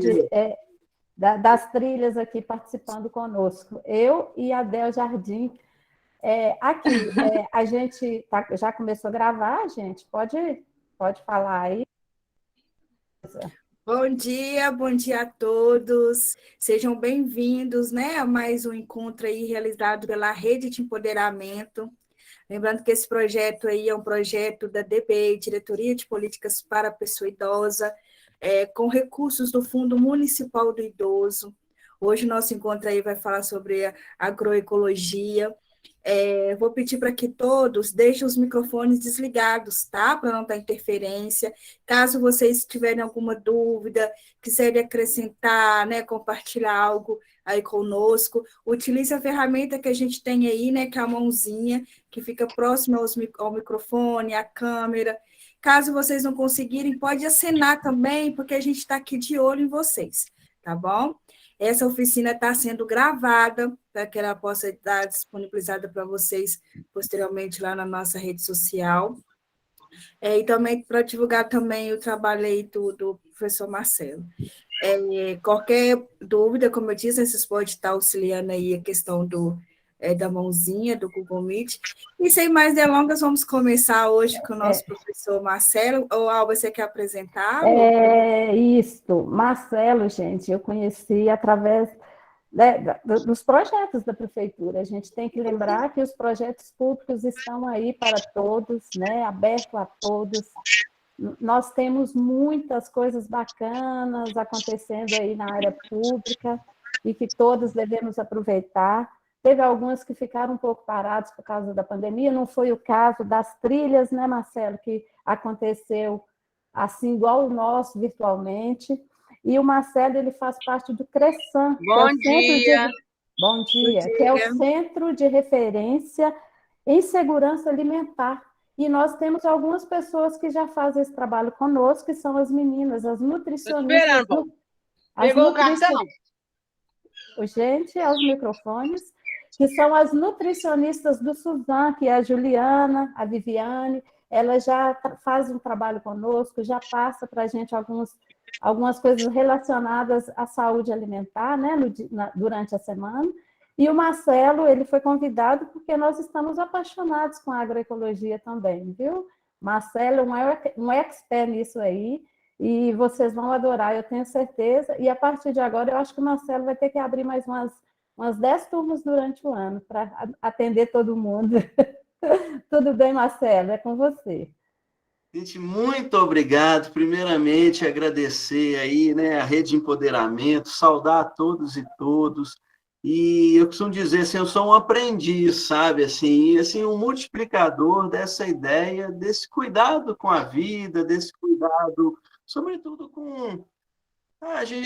hoje das trilhas aqui participando conosco. Eu e a Del Jardim. A gente já começou a gravar, gente? Pode falar aí. Bom dia a todos. Sejam bem-vindos, né, a mais um encontro aí realizado pela Rede de Empoderamento. Lembrando que esse projeto aí é um projeto da DPI, Diretoria de Políticas para a Pessoa Idosa, com recursos do Fundo Municipal do Idoso. Hoje o nosso encontro aí vai falar sobre a agroecologia. Vou pedir para que todos deixem os microfones desligados, tá? Para não dar interferência. Caso vocês tiverem alguma dúvida, quiserem acrescentar, né, compartilhar algo aí conosco, utilize a ferramenta que a gente tem aí, né, que é a mãozinha, que fica próxima ao microfone, à câmera. Caso vocês não conseguirem, pode acenar também, porque a gente está aqui de olho em vocês, tá bom? Essa oficina está sendo gravada, para que ela possa estar disponibilizada para vocês posteriormente lá na nossa rede social. E também para divulgar também o trabalho aí do professor Marcelo. Qualquer dúvida, como eu disse, vocês podem estar auxiliando aí a questão da mãozinha, do Google Meet. E sem mais delongas, vamos começar hoje com o nosso professor Marcelo. Ou, Alba, você quer apresentá-lo? Isso. Marcelo, gente, eu conheci através dos projetos da prefeitura. A gente tem que lembrar que os projetos públicos estão aí para todos, né? Aberto a todos. Nós temos muitas coisas bacanas acontecendo aí na área pública e que todos devemos aproveitar. Teve algumas que ficaram um pouco paradas por causa da pandemia, não foi o caso das trilhas, né, Marcelo, que aconteceu assim, igual o nosso, virtualmente. E o Marcelo, ele faz parte do CRESAM, que é o Centro de... Bom dia, que é o Centro de Referência em Segurança Alimentar. E nós temos algumas pessoas que já fazem esse trabalho conosco, que são as meninas, as nutricionistas. Pegou o cartão? Gente, aos microfones, que são as nutricionistas do Suzan, que é a Juliana, a Viviane. Elas já fazem um trabalho conosco, já passa para a gente algumas coisas relacionadas à saúde alimentar, né, durante a semana. E o Marcelo, ele foi convidado porque nós estamos apaixonados com a agroecologia também, viu? Marcelo é um expert nisso aí, e vocês vão adorar, eu tenho certeza. E a partir de agora, eu acho que o Marcelo vai ter que abrir mais umas 10 turmas durante o ano para atender todo mundo. Tudo bem, Marcelo? É com você. Gente, muito obrigado. Primeiramente, agradecer aí, né, a Rede de Empoderamento, saudar a todos e todas. E eu costumo dizer assim, eu sou um aprendiz, sabe, assim, um multiplicador dessa ideia, desse cuidado com a vida, desse cuidado, sobretudo com...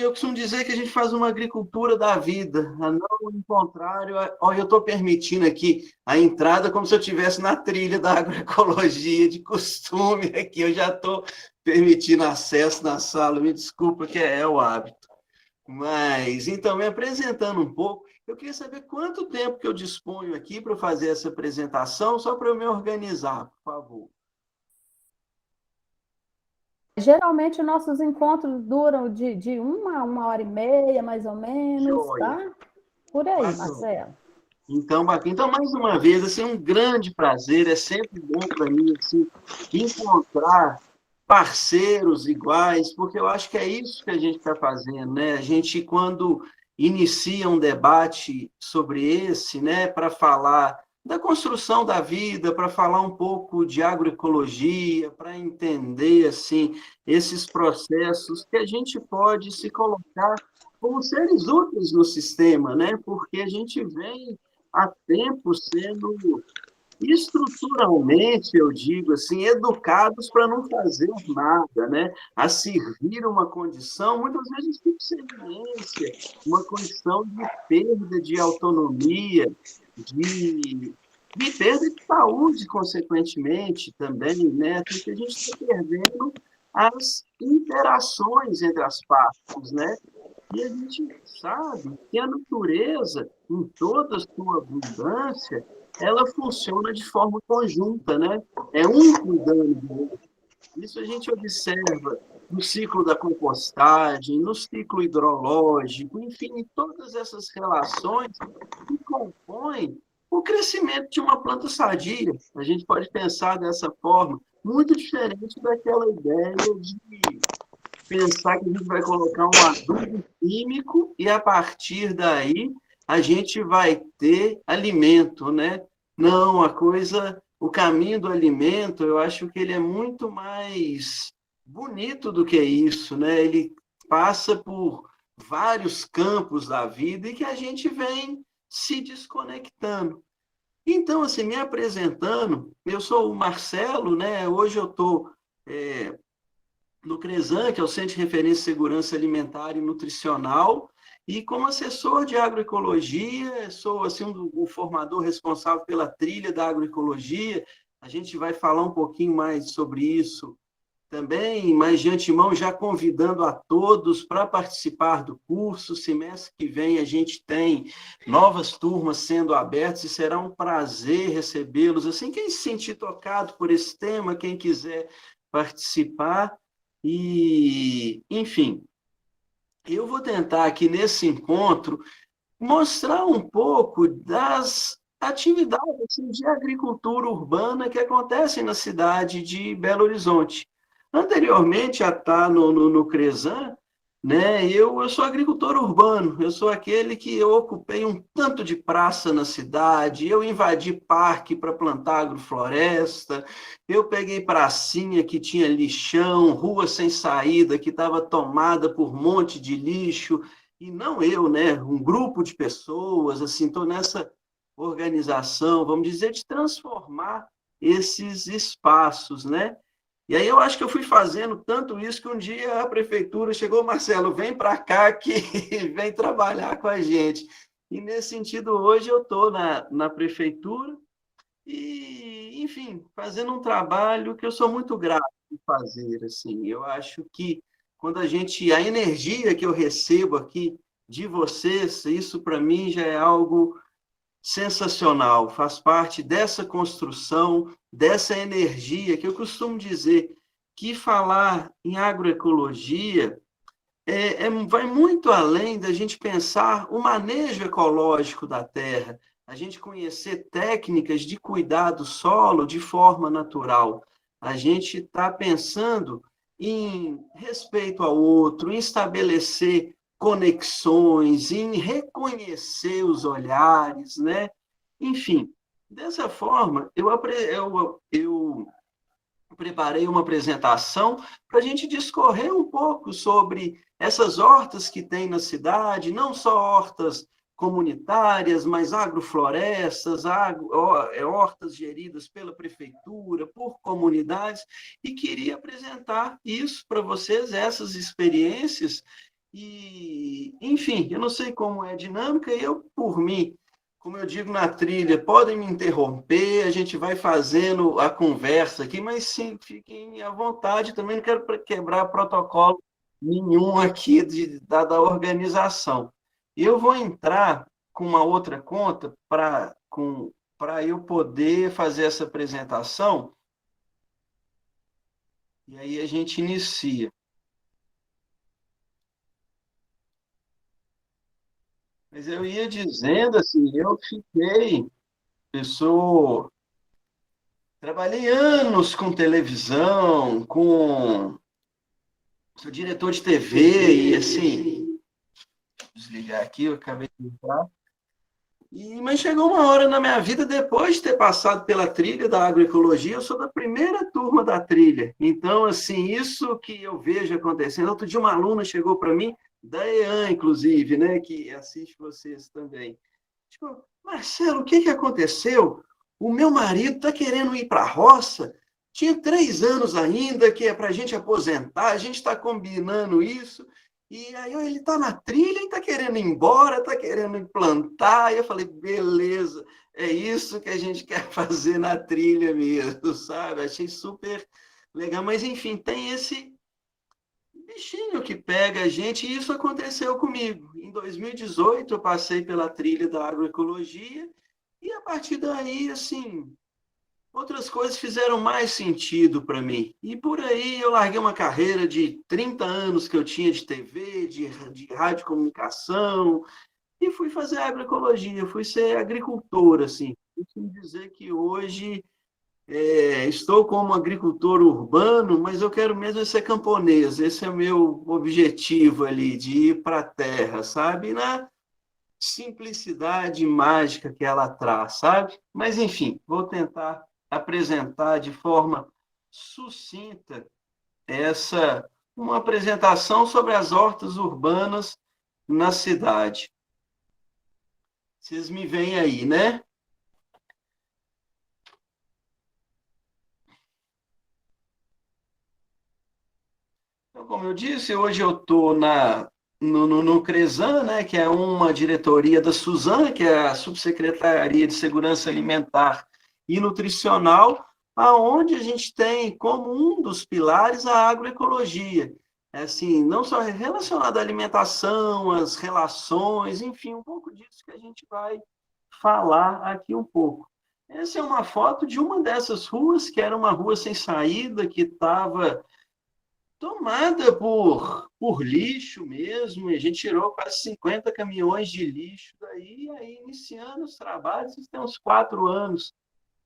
eu costumo dizer que a gente faz uma agricultura da vida, a não o contrário. Eu estou permitindo aqui a entrada como se eu estivesse na trilha da agroecologia de costume aqui, eu já estou permitindo acesso na sala, me desculpa que é o hábito. Mas, então, me apresentando um pouco, eu queria saber quanto tempo que eu disponho aqui para fazer essa apresentação, só para eu me organizar, por favor. Geralmente, nossos encontros duram de 1 hora e meia, mais ou menos, tá? Por aí, Marcelo. Então, bacana. Então, mais uma vez, assim, um grande prazer, é sempre bom para mim assim, encontrar parceiros iguais, porque eu acho que é isso que a gente está fazendo, né? A gente, quando inicia um debate sobre esse, né, para falar da construção da vida, para falar um pouco de agroecologia, para entender, assim, esses processos que a gente pode se colocar como seres úteis no sistema, né? Porque a gente vem há tempo sendo estruturalmente, eu digo assim, educados para não fazer nada, né? A servir uma condição, muitas vezes, de subserviência, uma condição de perda de autonomia, de perda de saúde, consequentemente, também, né? Porque a gente está perdendo as interações entre as partes, né? E a gente sabe que a natureza, em toda a sua abundância, ela funciona de forma conjunta, né? É um cuidando do outro. Isso a gente observa no ciclo da compostagem, no ciclo hidrológico, enfim, todas essas relações que compõem o crescimento de uma planta sadia. A gente pode pensar dessa forma, muito diferente daquela ideia de pensar que a gente vai colocar um adubo químico e, a partir daí, a gente vai ter alimento, né? Não, o caminho do alimento, eu acho que ele é muito mais bonito do que isso, né? Ele passa por vários campos da vida e que a gente vem se desconectando. Então, assim, me apresentando, eu sou o Marcelo, né? Hoje eu estou no CRESAN, que é o Centro de Referência em Segurança Alimentar e Nutricional, e como assessor de agroecologia, sou assim, o formador responsável pela trilha da agroecologia. A gente vai falar um pouquinho mais sobre isso também, mas de antemão já convidando a todos para participar do curso. Semestre que vem a gente tem novas turmas sendo abertas e será um prazer recebê-los. Assim, quem se sentir tocado por esse tema, quem quiser participar, e, enfim, eu vou tentar aqui nesse encontro mostrar um pouco das atividades assim, de agricultura urbana que acontecem na cidade de Belo Horizonte. Anteriormente a estar no CRESAN, né, eu sou agricultor urbano, eu sou aquele que eu ocupei um tanto de praça na cidade, eu invadi parque para plantar agrofloresta, eu peguei pracinha que tinha lixão, rua sem saída, que estava tomada por um monte de lixo, e não eu, né, um grupo de pessoas, assim, estou nessa organização, vamos dizer, de transformar esses espaços, né? E aí eu acho que eu fui fazendo tanto isso que um dia a prefeitura chegou, Marcelo, vem para cá que vem trabalhar com a gente. E nesse sentido, hoje eu estou na prefeitura e, enfim, fazendo um trabalho que eu sou muito grato de fazer. Assim, eu acho que quando a energia que eu recebo aqui de vocês, isso para mim já é algo sensacional, faz parte dessa construção, dessa energia, que eu costumo dizer que falar em agroecologia vai muito além da gente pensar o manejo ecológico da terra, a gente conhecer técnicas de cuidar do solo de forma natural. A gente está pensando em respeito ao outro, em estabelecer conexões, em reconhecer os olhares, né? Enfim, dessa forma, eu preparei uma apresentação para a gente discorrer um pouco sobre essas hortas que tem na cidade, não só hortas comunitárias, mas agroflorestas, hortas geridas pela prefeitura, por comunidades, e queria apresentar isso para vocês, essas experiências, e, enfim, eu não sei como é a dinâmica, eu, por mim, como eu digo na trilha, podem me interromper, a gente vai fazendo a conversa aqui, mas sim, fiquem à vontade, também não quero quebrar protocolo nenhum aqui da organização. Eu vou entrar com uma outra conta para eu poder fazer essa apresentação, e aí a gente inicia. Mas eu ia dizendo assim, trabalhei anos com televisão, sou diretor de TV, e assim, desligar aqui, eu acabei de entrar. Mas chegou uma hora na minha vida, depois de ter passado pela trilha da agroecologia, eu sou da primeira turma da trilha. Então, assim, isso que eu vejo acontecendo. Outro dia uma aluna chegou para mim, da EAN, inclusive, né, que assiste vocês também. Tipo, Marcelo, o que aconteceu? O meu marido está querendo ir para a roça, tinha 3 anos ainda, que é para a gente aposentar, a gente está combinando isso, e aí ele está na trilha e está querendo ir embora, está querendo implantar, e eu falei, beleza, é isso que a gente quer fazer na trilha mesmo, sabe? Achei super legal, mas enfim, tem esse bichinho que pega a gente, e isso aconteceu comigo. Em 2018, eu passei pela trilha da agroecologia, e a partir daí, assim, outras coisas fizeram mais sentido para mim. E por aí eu larguei uma carreira de 30 anos que eu tinha de TV, de radiocomunicação, e fui fazer agroecologia, fui ser agricultor, assim. Costumo dizer que hoje estou como agricultor urbano, mas eu quero mesmo ser camponês. Esse é o meu objetivo ali, de ir para a terra, sabe? Na simplicidade mágica que ela traz, sabe? Mas, enfim, vou tentar apresentar de forma sucinta uma apresentação sobre as hortas urbanas na cidade. Vocês me veem aí, né? Então, como eu disse, hoje eu estou no CRESAM, né, que é uma diretoria da Suzam, que é a Subsecretaria de Segurança Alimentar e Nutricional, aonde a gente tem como um dos pilares a agroecologia. Assim, não só relacionada à alimentação, às relações, enfim, um pouco disso que a gente vai falar aqui um pouco. Essa é uma foto de uma dessas ruas, que era uma rua sem saída, que estava tomada por lixo mesmo, e a gente tirou quase 50 caminhões de lixo daí, e aí iniciando os trabalhos, isso tem uns 4 anos,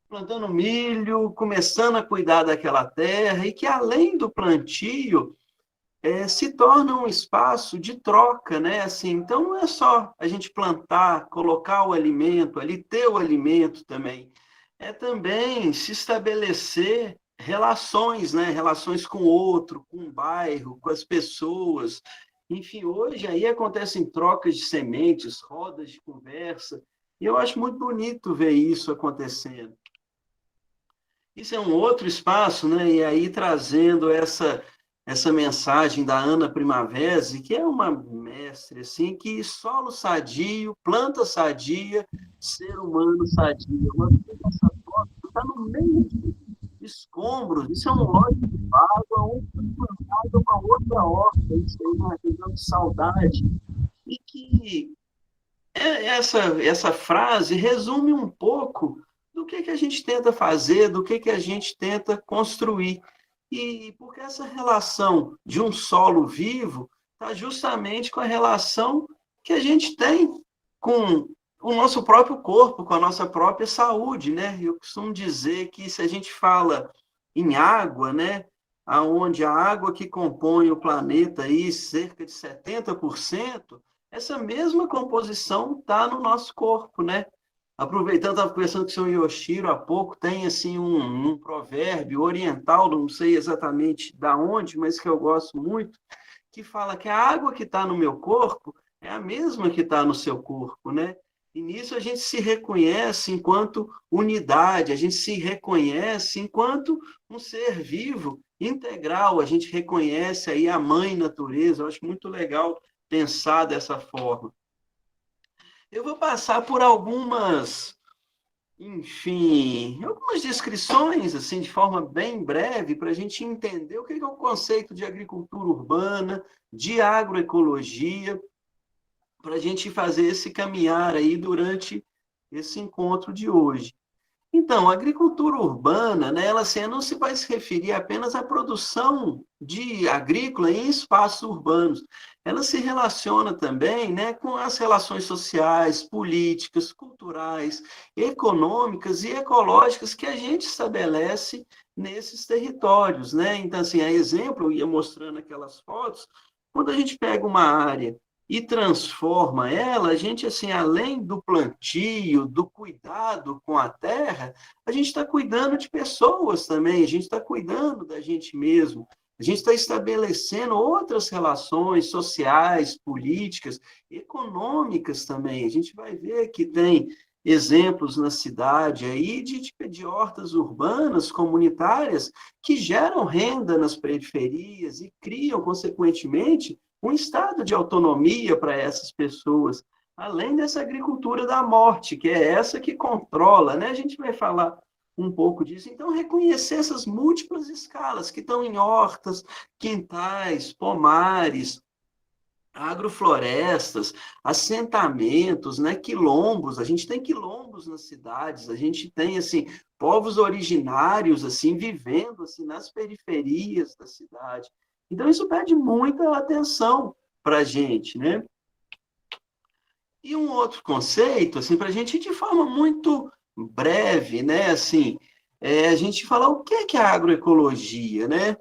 plantando milho, começando a cuidar daquela terra, e que além do plantio, se torna um espaço de troca, né? Assim, então não é só a gente plantar, colocar o alimento ali, ter o alimento também, é também se estabelecer relações, né? Relações com o outro, com o bairro, com as pessoas. Enfim, hoje aí acontecem trocas de sementes, rodas de conversa, e eu acho muito bonito ver isso acontecendo. Isso é um outro espaço, né? E aí trazendo essa mensagem da Ana Primavesi, que é uma mestre, assim, que solo sadio, planta sadia, ser humano sadio. Essa foto está no meio de escombros, isso é um lote de água, onde foi plantada uma outra horta, isso aí, uma questão de saudade, e que essa frase resume um pouco do que a gente tenta fazer, do que a gente tenta construir. E porque essa relação de um solo vivo está justamente com a relação que a gente tem com o nosso próprio corpo, com a nossa própria saúde, né? Eu costumo dizer que se a gente fala em água, né, aonde a água que compõe o planeta aí, cerca de 70%, essa mesma composição está no nosso corpo, né? Aproveitando, estava conversando com o senhor Yoshiro há pouco, tem assim um provérbio oriental, não sei exatamente da onde, mas que eu gosto muito, que fala que a água que está no meu corpo é a mesma que está no seu corpo, né? E nisso a gente se reconhece enquanto unidade, a gente se reconhece enquanto um ser vivo integral, a gente reconhece aí a mãe natureza, eu acho muito legal pensar dessa forma. Eu vou passar por algumas, enfim, algumas descrições, assim, de forma bem breve, para a gente entender o que é o conceito de agricultura urbana, de agroecologia, para a gente fazer esse caminhar aí durante esse encontro de hoje. Então, a agricultura urbana, né, ela assim, não se vai se referir apenas à produção de agrícola em espaços urbanos. Ela se relaciona também, né, com as relações sociais, políticas, culturais, econômicas e ecológicas que a gente estabelece nesses territórios, né? Então, assim, a exemplo, eu ia mostrando aquelas fotos, quando a gente pega uma área e transforma ela, a gente, assim, além do plantio, do cuidado com a terra, a gente está cuidando de pessoas também, a gente está cuidando da gente mesmo, a gente está estabelecendo outras relações sociais, políticas, econômicas também. A gente vai ver que tem exemplos na cidade aí de hortas urbanas, comunitárias, que geram renda nas periferias e criam, consequentemente, um estado de autonomia para essas pessoas, além dessa agricultura da morte, que é essa que controla, né? A gente vai falar um pouco disso. Então, reconhecer essas múltiplas escalas que estão em hortas, quintais, pomares, agroflorestas, assentamentos, né, quilombos, a gente tem quilombos nas cidades, a gente tem, assim, povos originários, assim, vivendo, assim, nas periferias da cidade. Então, isso pede muita atenção para a gente, né? E um outro conceito, assim, para a gente, de forma muito breve, né, assim, a gente falar o que é a agroecologia, né?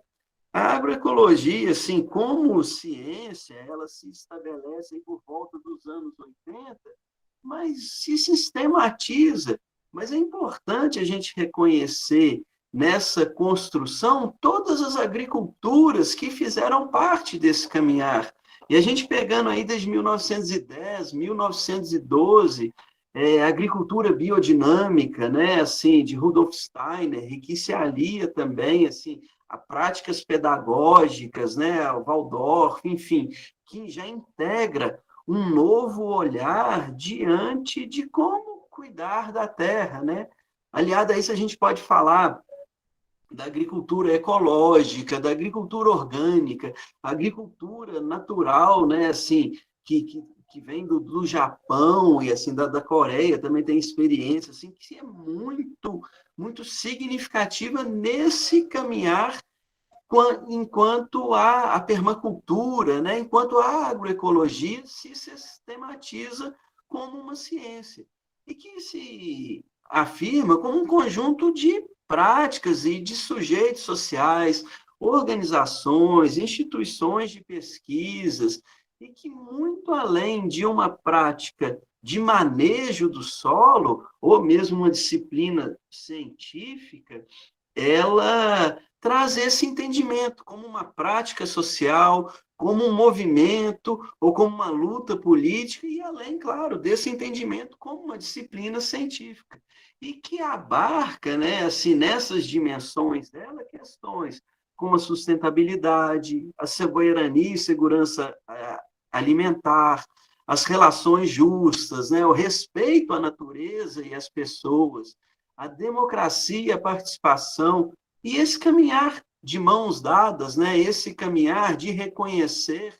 A agroecologia, assim, como ciência, ela se estabelece aí por volta dos anos 80, mas se sistematiza. Mas é importante a gente reconhecer nessa construção todas as agriculturas que fizeram parte desse caminhar. E a gente pegando aí desde 1910, 1912, agricultura biodinâmica, né, assim, de Rudolf Steiner, e que se alia também, assim, a práticas pedagógicas, né, o Waldorf, enfim, que já integra um novo olhar diante de como cuidar da terra, né? Aliado a isso, a gente pode falar da agricultura ecológica, da agricultura orgânica, agricultura natural, né, assim, que vem do Japão e assim da Coreia, também tem experiência assim que é muito significativa nesse caminhar enquanto a permacultura, né, enquanto a agroecologia se sistematiza como uma ciência e que se afirma como um conjunto de práticas e de sujeitos sociais, organizações, instituições de pesquisas, e que, muito além de uma prática de manejo do solo, ou mesmo uma disciplina científica, ela traz esse entendimento como uma prática social, como um movimento ou como uma luta política, e além, claro, desse entendimento como uma disciplina científica. E que abarca, né, assim, nessas dimensões dela, questões como a sustentabilidade, a soberania e segurança alimentar, as relações justas, né, o respeito à natureza e às pessoas, a democracia e a participação, e esse caminhar de mãos dadas, né, esse caminhar de reconhecer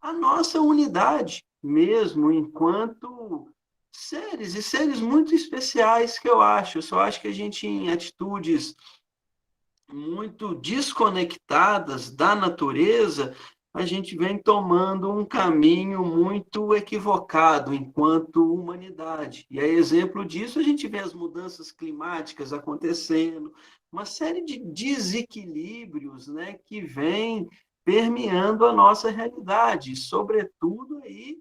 a nossa unidade mesmo, enquanto seres, e seres muito especiais que eu acho. Eu só acho que a gente, em atitudes muito desconectadas da natureza, a gente vem tomando um caminho muito equivocado enquanto humanidade. E a exemplo disso, a gente vê as mudanças climáticas acontecendo, uma série de desequilíbrios, né, que vêm permeando a nossa realidade, sobretudo aí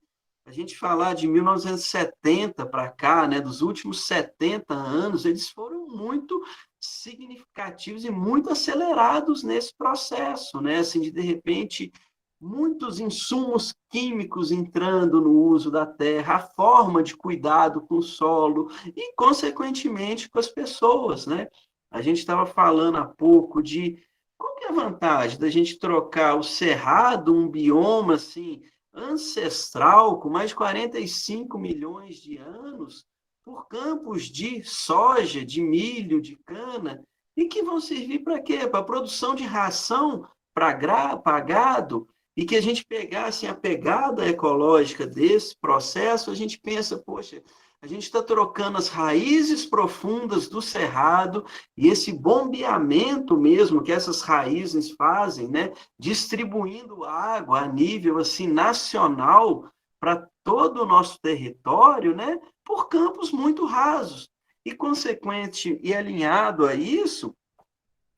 a gente falar de 1970 para cá, né, dos últimos 70 anos, eles foram muito significativos e muito acelerados nesse processo, né, assim, de repente muitos insumos químicos entrando no uso da terra, a forma de cuidado com o solo e, consequentemente, com as pessoas, né? A gente estava falando há pouco de qual que é a vantagem da gente trocar o cerrado, um bioma assim ancestral, com mais de 45 milhões de anos, por campos de soja, de milho, de cana, e que vão servir para quê? Para a produção de ração para gado, e que a gente pegasse a pegada ecológica desse processo, a gente pensa, poxa, a gente está trocando as raízes profundas do cerrado e esse bombeamento mesmo que essas raízes fazem, né, distribuindo água a nível assim nacional para todo o nosso território, né, por campos muito rasos. E consequente e alinhado a isso,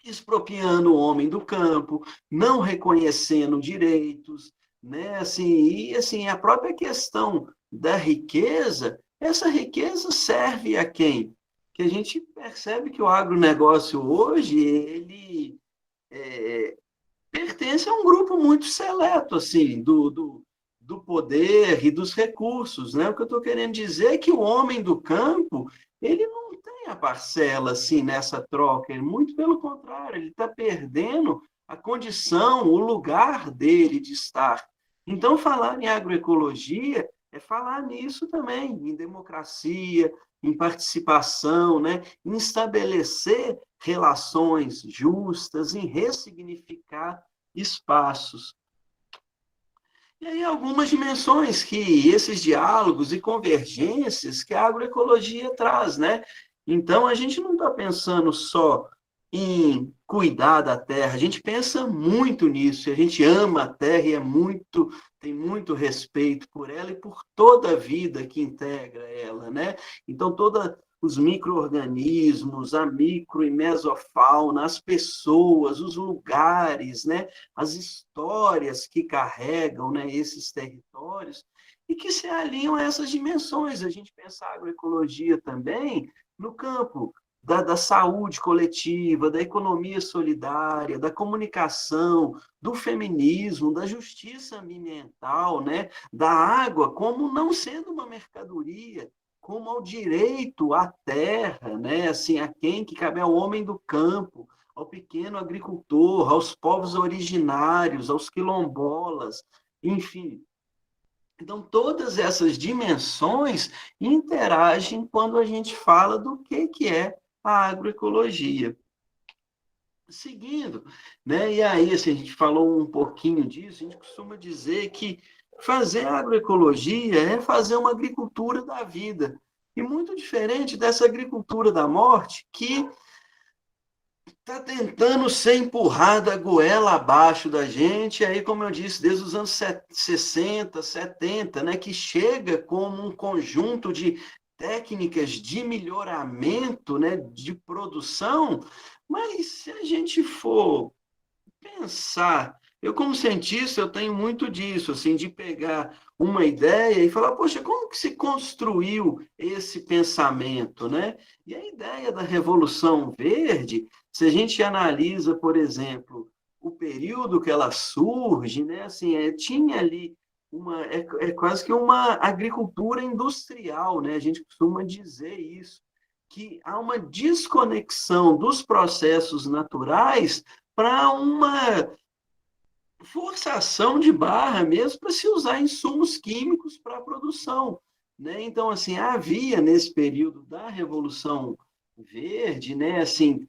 expropriando o homem do campo, não reconhecendo direitos, né? Assim, e assim, a própria questão da riqueza, essa riqueza serve a quem? Que a gente percebe que o agronegócio hoje, ele pertence a um grupo muito seleto, assim, do poder e dos recursos, né? O que eu estou querendo dizer é que o homem do campo, ele não tem a parcela, assim, nessa troca, muito pelo contrário, ele está perdendo a condição, o lugar dele de estar. Então, falar em agroecologia é falar nisso também, em democracia, em participação, né? Em estabelecer relações justas, em ressignificar espaços. E aí algumas dimensões que esses diálogos e convergências que a agroecologia traz, né? Então, a gente não está pensando só em cuidar da terra, a gente pensa muito nisso, a gente ama a terra e tem muito respeito por ela e por toda a vida que integra ela, né? Então, todos os micro-organismos, a micro e mesofauna, as pessoas, os lugares, né? As histórias que carregam, né, esses territórios e que se alinham a essas dimensões. A gente pensa a agroecologia também no campo da saúde coletiva, da economia solidária, da comunicação, do feminismo, da justiça ambiental, né? Da água como não sendo uma mercadoria, como ao direito à terra, né? Assim, a quem que cabe ao homem do campo, ao pequeno agricultor, aos povos originários, aos quilombolas, enfim. Então, todas essas dimensões interagem quando a gente fala do que é a agroecologia. Seguindo, né? E aí, assim, a gente falou um pouquinho disso, a gente costuma dizer que fazer agroecologia é fazer uma agricultura da vida, e muito diferente dessa agricultura da morte, que está tentando ser empurrada a goela abaixo da gente, aí, como eu disse, desde os anos 60, 70, né, que chega como um conjunto de técnicas de melhoramento, né, de produção, mas se a gente for pensar, eu como cientista, eu tenho muito disso, assim, de pegar uma ideia e falar, poxa, como que se construiu esse pensamento, né? E a ideia da Revolução Verde, se a gente analisa, por exemplo, o período que ela surge, né? Assim, tinha ali quase que uma agricultura industrial, né? A gente costuma dizer isso, que há uma desconexão dos processos naturais para uma forçação de barra mesmo para se usar insumos químicos para a produção, né? Então, assim, havia nesse período da Revolução Verde, né, assim,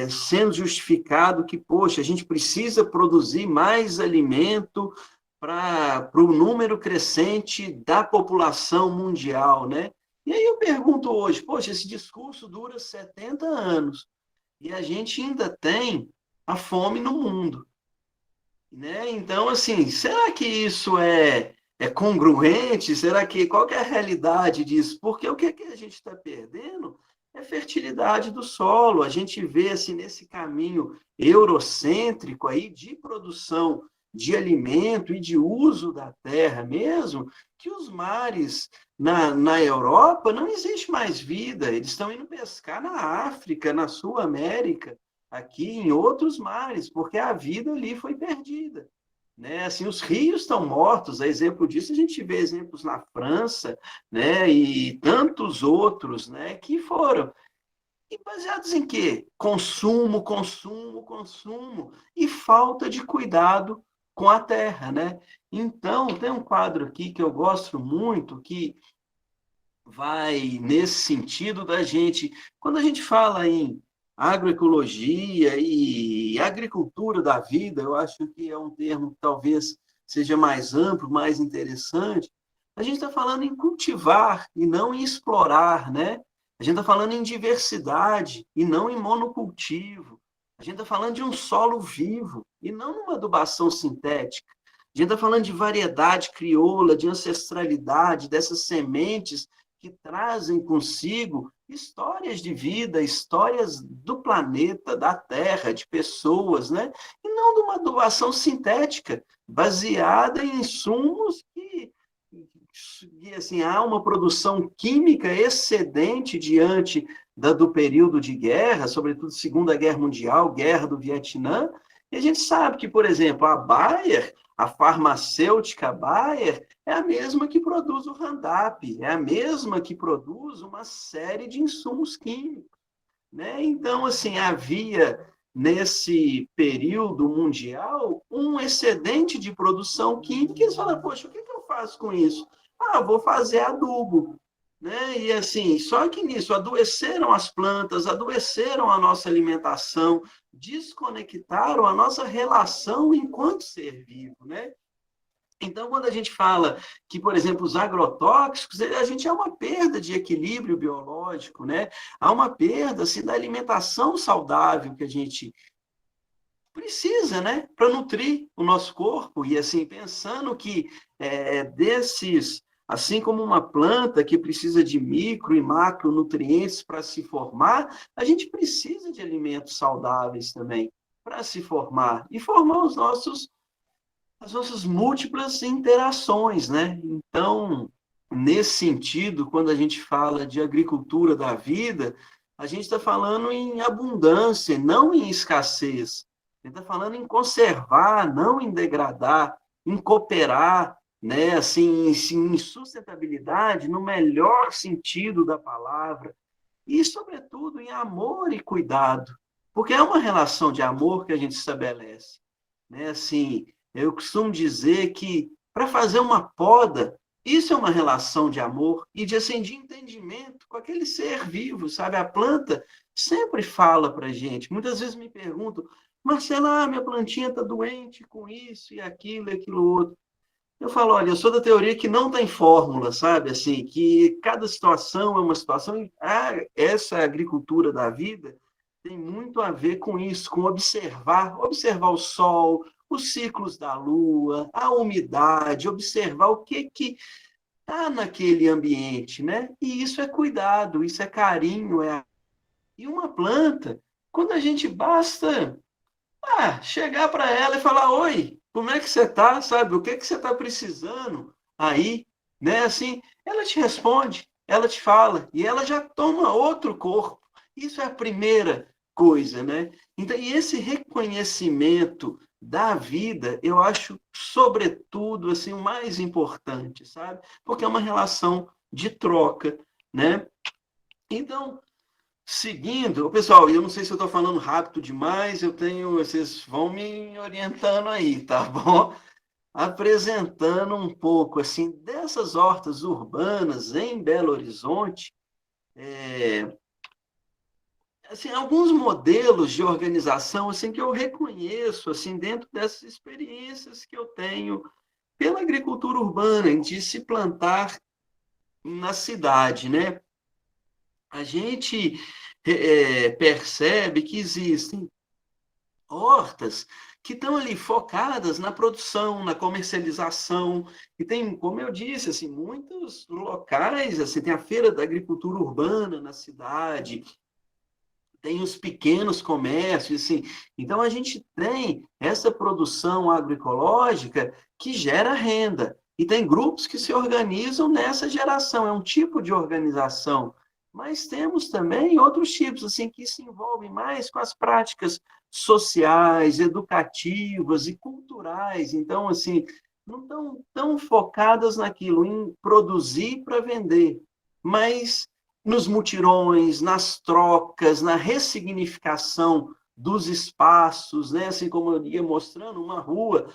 sendo justificado que, poxa, a gente precisa produzir mais alimento para o número crescente da população mundial, né? E aí eu pergunto hoje, poxa, esse discurso dura 70 anos e a gente ainda tem a fome no mundo, né? Então, assim, será que isso é congruente? Qual que é a realidade disso? Porque o que a gente está perdendo é fertilidade do solo. A gente vê, assim, nesse caminho eurocêntrico aí de produção de alimento e de uso da terra mesmo, que os mares na Europa não existe mais vida. Eles estão indo pescar na África, na Sul América, aqui em outros mares, porque a vida ali foi perdida, né? Assim, os rios estão mortos, a exemplo disso, a gente vê exemplos na França, né? E tantos outros, né? Que foram. E baseados em quê? Consumo, consumo, consumo, e falta de cuidado com a terra, né? Então, tem um quadro aqui que eu gosto muito, que vai nesse sentido da gente, quando a gente fala em agroecologia e agricultura da vida, eu acho que é um termo que talvez seja mais amplo, mais interessante. A gente está falando em cultivar e não em explorar, né? A gente está falando em diversidade e não em monocultivo. A gente está falando de um solo vivo e não numa adubação sintética. A gente está falando de variedade crioula, de ancestralidade, dessas sementes que trazem consigo histórias de vida, histórias do planeta, da Terra, de pessoas, né? E não de uma adubação sintética, baseada em insumos que assim, há uma produção química excedente diante do período de guerra, sobretudo Segunda Guerra Mundial, Guerra do Vietnã, e a gente sabe que, por exemplo, a Bayer, a farmacêutica Bayer, é a mesma que produz o Roundup, é a mesma que produz uma série de insumos químicos, né? Então, assim, havia, nesse período mundial, um excedente de produção química, e eles falaram, poxa, o que eu faço com isso? Ah, vou fazer adubo, né? E assim, só que nisso adoeceram as plantas, adoeceram a nossa alimentação, desconectaram a nossa relação enquanto ser vivo, né? Então, quando a gente fala que, por exemplo, os agrotóxicos, a gente há uma perda de equilíbrio biológico, né? Há uma perda assim, da alimentação saudável que a gente precisa, né? Para nutrir o nosso corpo. E assim, pensando que desses, assim como uma planta que precisa de micro e macronutrientes para se formar, a gente precisa de alimentos saudáveis também para se formar e formar as nossas múltiplas interações, né? Então, nesse sentido, quando a gente fala de agricultura da vida, a gente está falando em abundância, não em escassez. A gente está falando em conservar, não em degradar, em cooperar, né? Assim, em sustentabilidade, no melhor sentido da palavra, e, sobretudo, em amor e cuidado, porque é uma relação de amor que a gente estabelece, né? Assim, eu costumo dizer que, para fazer uma poda, isso é uma relação de amor e de, assim, de entendimento com aquele ser vivo, sabe? A planta sempre fala para a gente. Muitas vezes me perguntam, Marcela, minha plantinha está doente com isso e aquilo outro. Eu falo, olha, eu sou da teoria que não tem fórmula, sabe? Assim, que cada situação é uma situação. E essa agricultura da vida tem muito a ver com isso, com observar o sol, os ciclos da lua, a umidade, observar o que está naquele ambiente, né? E isso é cuidado, isso é carinho. E uma planta, quando a gente basta chegar para ela e falar, oi, como é que você está, sabe? O que você está precisando aí, né? Assim, ela te responde, ela te fala, e ela já toma outro corpo. Isso é a primeira coisa, né? Então, e esse reconhecimento da vida, eu acho, sobretudo, assim, o mais importante, sabe? Porque é uma relação de troca, né? Então, seguindo, pessoal, eu não sei se eu estou falando rápido demais, vocês vão me orientando aí, tá bom? Apresentando um pouco, assim, dessas hortas urbanas em Belo Horizonte, assim, alguns modelos de organização, assim, que eu reconheço, assim, dentro dessas experiências que eu tenho pela agricultura urbana, de se plantar na cidade, né? A gente percebe que existem hortas que estão ali focadas na produção, na comercialização, e tem, como eu disse, assim, muitos locais, assim, tem a Feira da Agricultura Urbana na cidade, tem os pequenos comércios, assim, então a gente tem essa produção agroecológica que gera renda, e tem grupos que se organizam nessa geração, é um tipo de organização. Mas temos também outros tipos, assim, que se envolvem mais com as práticas sociais, educativas e culturais. Então, assim, não estão tão focadas naquilo, em produzir para vender, mas nos mutirões, nas trocas, na ressignificação dos espaços, né? Assim como eu ia mostrando uma rua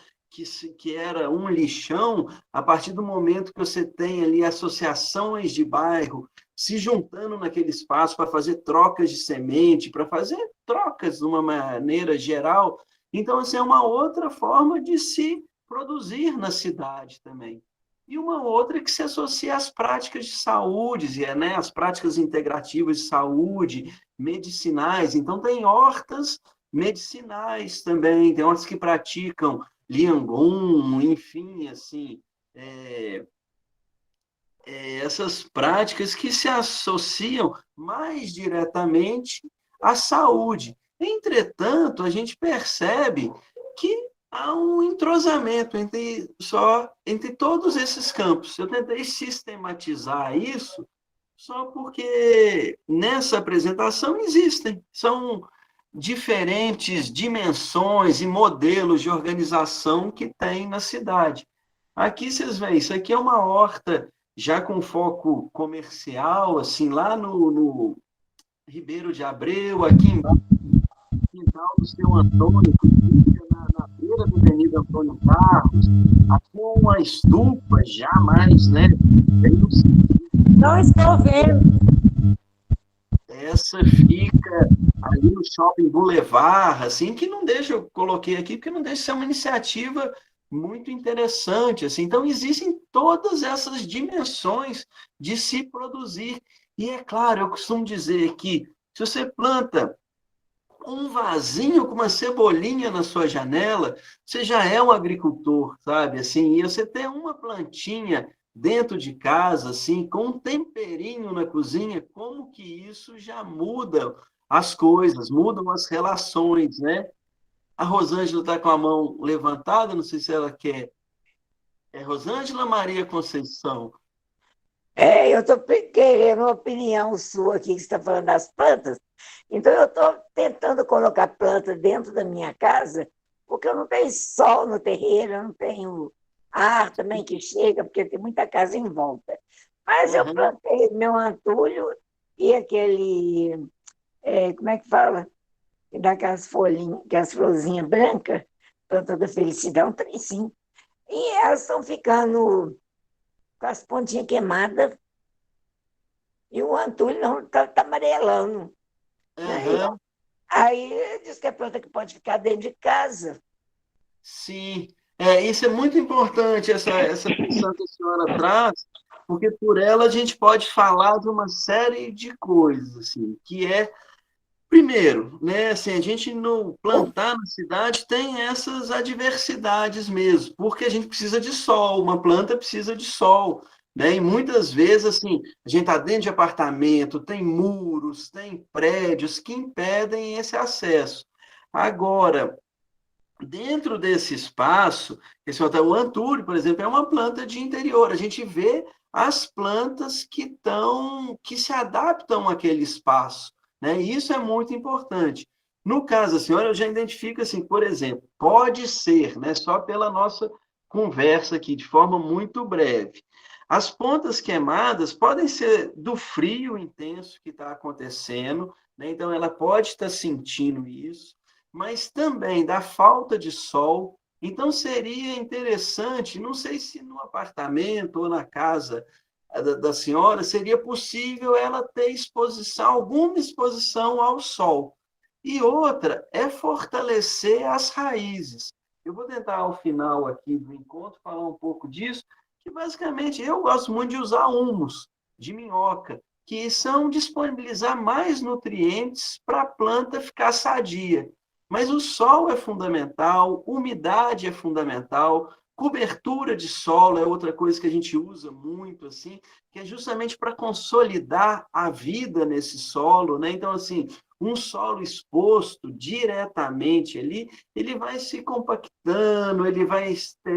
que era um lixão, a partir do momento que você tem ali associações de bairro se juntando naquele espaço para fazer trocas de semente, para fazer trocas de uma maneira geral. Então, assim, é uma outra forma de se produzir na cidade também. E uma outra que se associa às práticas de saúde, né? As práticas integrativas de saúde, medicinais. Então, tem hortas medicinais também, tem hortas que praticam Liangun, enfim, assim, essas práticas que se associam mais diretamente à saúde. Entretanto, a gente percebe que há um entrosamento entre todos esses campos. Eu tentei sistematizar isso só porque nessa apresentação são diferentes dimensões e modelos de organização que tem na cidade. Aqui vocês veem, isso aqui é uma horta já com foco comercial, assim, lá no Ribeiro de Abreu, aqui embaixo, no quintal do seu Antônio, que fica na beira da Avenida Antônio Carlos, aqui uma estufa já mais, né? Não estou vendo. Essa fica ali no Shopping Boulevard, assim, que não deixa, eu coloquei aqui, porque não deixa de ser uma iniciativa muito interessante, assim. Então, existem todas essas dimensões de se produzir. E é claro, eu costumo dizer que se você planta um vasinho com uma cebolinha na sua janela, você já é um agricultor, sabe? Assim, e você ter uma plantinha dentro de casa, assim, com um temperinho na cozinha, como que isso já muda as coisas, mudam as relações, né? A Rosângela está com a mão levantada, não sei se ela quer. É Rosângela Maria Conceição? Eu estou querendo uma opinião sua aqui, que você está falando das plantas. Então, eu estou tentando colocar planta dentro da minha casa, porque eu não tenho sol no terreiro, eu não tenho ar também que chega, porque tem muita casa em volta. Mas eu plantei meu antulho e aquele, como é que fala? Que dá aquelas folhinhas, aquelas florzinhas brancas, planta da felicidade, um trem sim. E elas estão ficando com as pontinhas queimadas, e o antulho não está amarelando. Uhum. Aí diz que é planta que pode ficar dentro de casa. Sim, isso é muito importante, essa questão que a senhora traz, porque por ela a gente pode falar de uma série de coisas, assim, que é, primeiro, né, assim, a gente no plantar na cidade tem essas adversidades mesmo, porque a gente precisa de sol, uma planta precisa de sol, né, e muitas vezes, assim, a gente está dentro de apartamento, tem muros, tem prédios que impedem esse acesso. Agora, dentro desse espaço, o antúrio, por exemplo, é uma planta de interior. A gente vê as plantas que se adaptam àquele espaço, né? E isso é muito importante. No caso da senhora, eu já identifico assim, por exemplo, pode ser, né, só pela nossa conversa aqui, de forma muito breve. As pontas queimadas podem ser do frio intenso que está acontecendo, né? Então ela pode estar sentindo isso, mas também da falta de sol. Então, seria interessante, não sei se no apartamento ou na casa da senhora, seria possível ela ter exposição, alguma exposição ao sol. E outra é fortalecer as raízes. Eu vou tentar, ao final aqui do encontro, falar um pouco disso, que basicamente eu gosto muito de usar humus de minhoca, que são disponibilizar mais nutrientes para a planta ficar sadia. Mas o sol é fundamental, umidade é fundamental, cobertura de solo é outra coisa que a gente usa muito, assim, que é justamente para consolidar a vida nesse solo, né? Então, assim, um solo exposto diretamente ali, ele vai se compactando, ele vai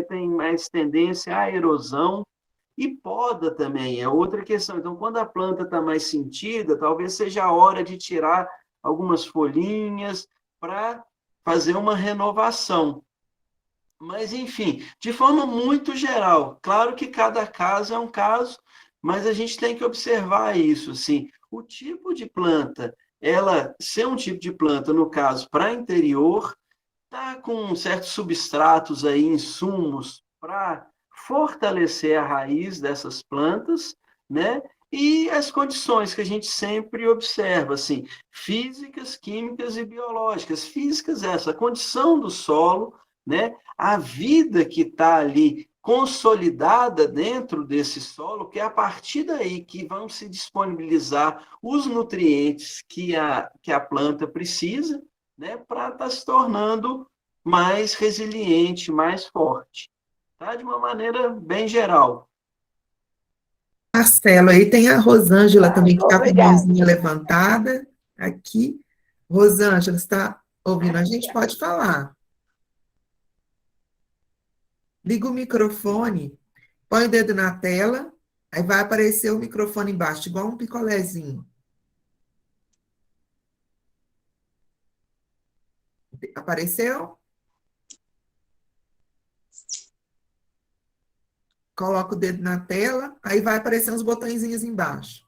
tem mais tendência à erosão, e poda também é outra questão. Então, quando a planta está mais sentida, talvez seja a hora de tirar algumas folhinhas, para fazer uma renovação. Mas, enfim, de forma muito geral, claro que cada caso é um caso, mas a gente tem que observar isso, assim, o tipo de planta, ela ser um tipo de planta, no caso, para interior, tá com certos substratos aí, insumos, para fortalecer a raiz dessas plantas, né? E as condições que a gente sempre observa, assim, físicas, químicas e biológicas. Físicas, essa condição do solo, né? A vida que está ali consolidada dentro desse solo, que é a partir daí que vão se disponibilizar os nutrientes que a planta precisa, né? Para estar se tornando mais resiliente, mais forte. Tá? De uma maneira bem geral. Marcelo, aí tem a Rosângela também, que está com a Obrigada. mãozinha levantada aqui. Rosângela, está ouvindo? A gente pode falar. Liga o microfone, põe o dedo na tela, aí vai aparecer o microfone embaixo, igual um picolézinho. Apareceu? Coloca o dedo na tela, aí vai aparecer uns botõezinhos embaixo.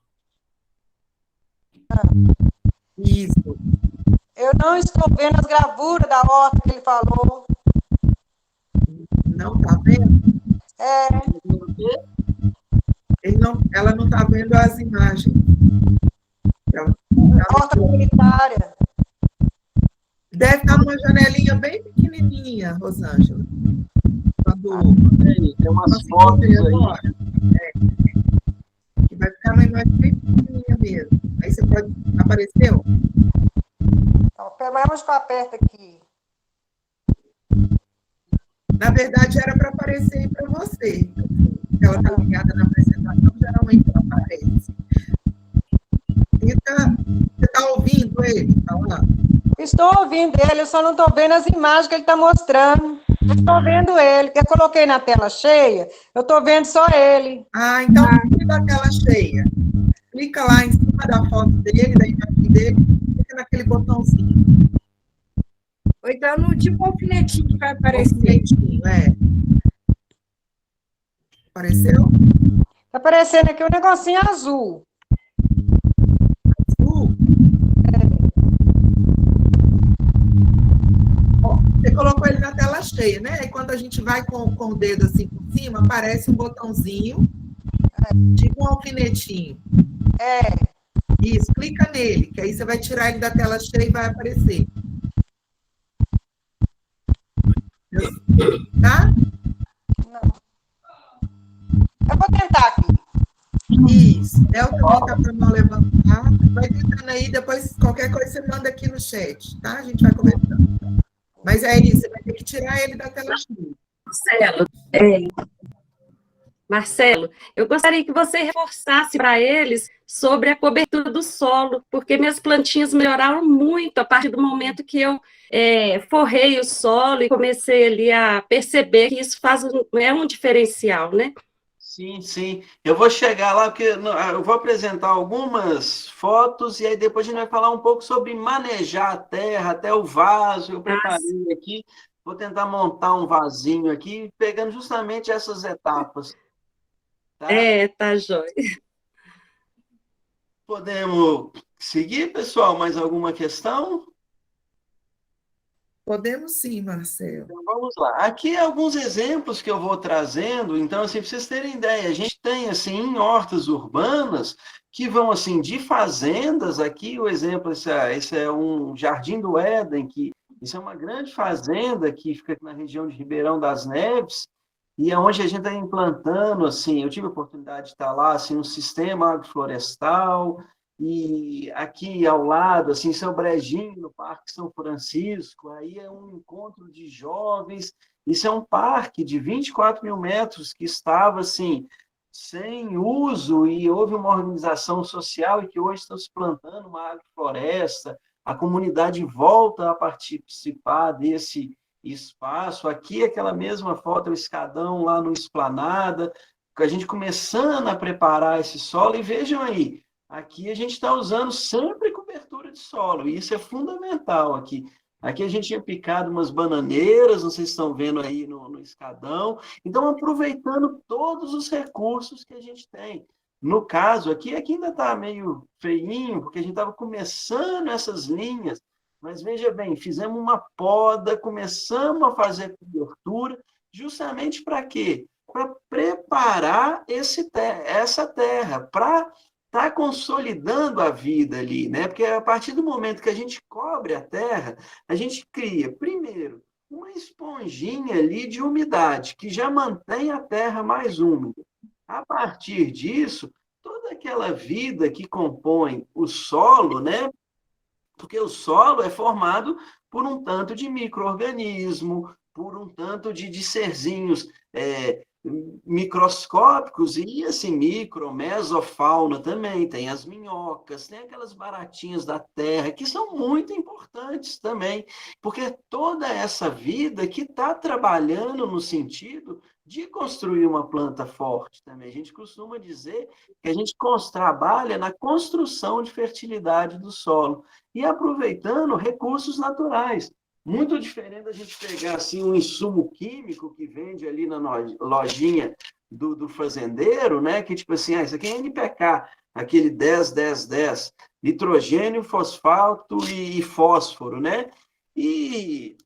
Isso. Eu não estou vendo as gravuras da horta que ele falou. Não está vendo? Ela não está vendo as imagens. Horta comunitária. Deve estar numa janelinha bem pequenininha, Rosângela. Quando Tem umas fotos aí. Agora. Que vai ficar uma imagem bem pequenininha mesmo. Aí você pode... Apareceu? Então, pelo menos ficar perto aqui. Na verdade, era para aparecer aí para você. Ela está ligada na apresentação, geralmente ela aparece. Você está ouvindo ele falando? Estou ouvindo ele, eu só não estou vendo as imagens que ele está mostrando. Estou vendo ele, que eu coloquei na tela cheia, eu estou vendo só ele. Ah, então clica na tela cheia. Clica lá em cima da foto dele, da imagem dele, clica naquele botãozinho. Ou então no tipo alfinetinho que vai aparecer. Alfinetinho, Apareceu? Está aparecendo aqui um negocinho azul. Você colocou ele na tela cheia, né? E quando a gente vai com o dedo assim por cima, aparece um botãozinho, tipo um alfinetinho. Isso, clica nele, que aí você vai tirar ele da tela cheia e vai aparecer. Tá? Não. Eu vou tentar aqui. Isso. Del também tá para não levantar. Vai tentando aí, depois qualquer coisa você manda aqui no chat, tá? A gente vai conversando. Mas é isso, você vai ter que tirar ele da tela cheia. Marcelo, eu gostaria que você reforçasse para eles sobre a cobertura do solo, porque minhas plantinhas melhoraram muito a partir do momento que eu forrei o solo e comecei ali a perceber que isso é um diferencial, né? Sim, sim. Eu vou chegar lá, porque eu vou apresentar algumas fotos e aí depois a gente vai falar um pouco sobre manejar a terra, até o vaso. Eu preparei aqui, vou tentar montar um vasinho aqui, pegando justamente essas etapas. Tá? Tá jóia. Podemos seguir, pessoal? Mais alguma questão? Podemos sim, Marcelo. Então, vamos lá. Aqui alguns exemplos que eu vou trazendo. Então, assim, para vocês terem ideia, a gente tem, assim, em hortas urbanas, que vão, assim, de fazendas. Aqui, o exemplo, esse é um Jardim do Éden, que isso é uma grande fazenda que fica aqui na região de Ribeirão das Neves, e é onde a gente está implantando, assim, eu tive a oportunidade de estar lá, assim, um sistema agroflorestal. E aqui ao lado, assim, São Brejinho, no Parque São Francisco, aí é um encontro de jovens. Isso é um parque de 24 mil metros que estava, assim, sem uso, e houve uma organização social e que hoje estão se plantando uma agrofloresta. A comunidade volta a participar desse espaço. Aqui, aquela mesma foto, o escadão lá no Esplanada, a gente começando a preparar esse solo, e vejam aí, aqui a gente está usando sempre cobertura de solo, e isso é fundamental aqui. Aqui a gente tinha picado umas bananeiras, não sei se estão vendo aí no escadão. Então, aproveitando todos os recursos que a gente tem. No caso aqui ainda está meio feinho, porque a gente estava começando essas linhas, mas veja bem, fizemos uma poda, começamos a fazer cobertura, justamente para quê? Para preparar essa terra, para está consolidando a vida ali, né? Porque a partir do momento que a gente cobre a terra, a gente cria, primeiro, uma esponjinha ali de umidade, que já mantém a terra mais úmida. A partir disso, toda aquela vida que compõe o solo, né? Porque o solo é formado por um tanto de micro-organismo, por um tanto de serzinhos microscópicos e, assim, mesofauna também, tem as minhocas, tem aquelas baratinhas da terra, que são muito importantes também, porque toda essa vida que está trabalhando no sentido de construir uma planta forte também. A gente costuma dizer que a gente trabalha na construção de fertilidade do solo e aproveitando recursos naturais. Muito diferente da gente pegar assim, um insumo químico que vende ali na lojinha do fazendeiro, né? Que tipo assim, isso aqui é NPK, aquele 10-10-10, nitrogênio, fosfato e fósforo, né? E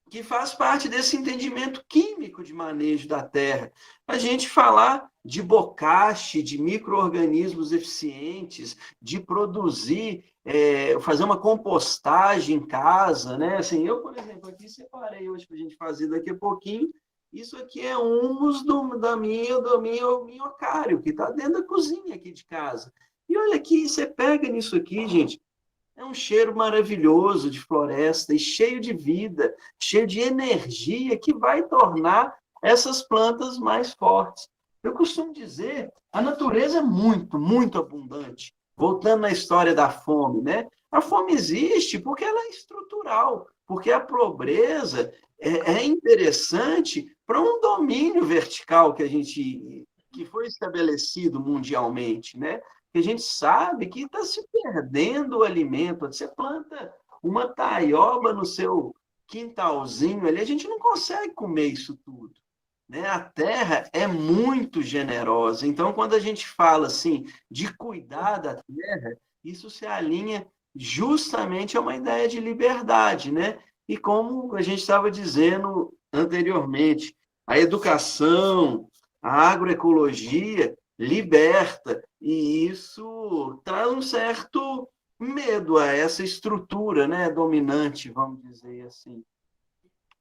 que faz parte desse entendimento químico de manejo da terra. A gente falar de bocache, de micro-organismos eficientes, de produzir, fazer uma compostagem em casa, né? Assim, eu, por exemplo, aqui separei hoje para a gente fazer daqui a pouquinho, Isso aqui é humus do meu minhocário, que está dentro da cozinha aqui de casa. E olha aqui, você pega nisso aqui, gente, é um cheiro maravilhoso de floresta e cheio de vida, cheio de energia que vai tornar essas plantas mais fortes. Eu costumo dizer, a natureza é muito, muito abundante. Voltando na história da fome, né? A fome existe porque ela é estrutural, porque a pobreza é interessante para um domínio vertical que foi estabelecido mundialmente, né? Que a gente sabe que está se perdendo o alimento. Você planta uma taioba no seu quintalzinho ali, a gente não consegue comer isso tudo, né? A terra é muito generosa. Então, quando a gente fala assim de cuidar da terra, isso se alinha justamente a uma ideia de liberdade, né? E como a gente estava dizendo anteriormente, a educação, a agroecologia liberta, e isso traz um certo medo a essa estrutura, né, dominante, vamos dizer assim.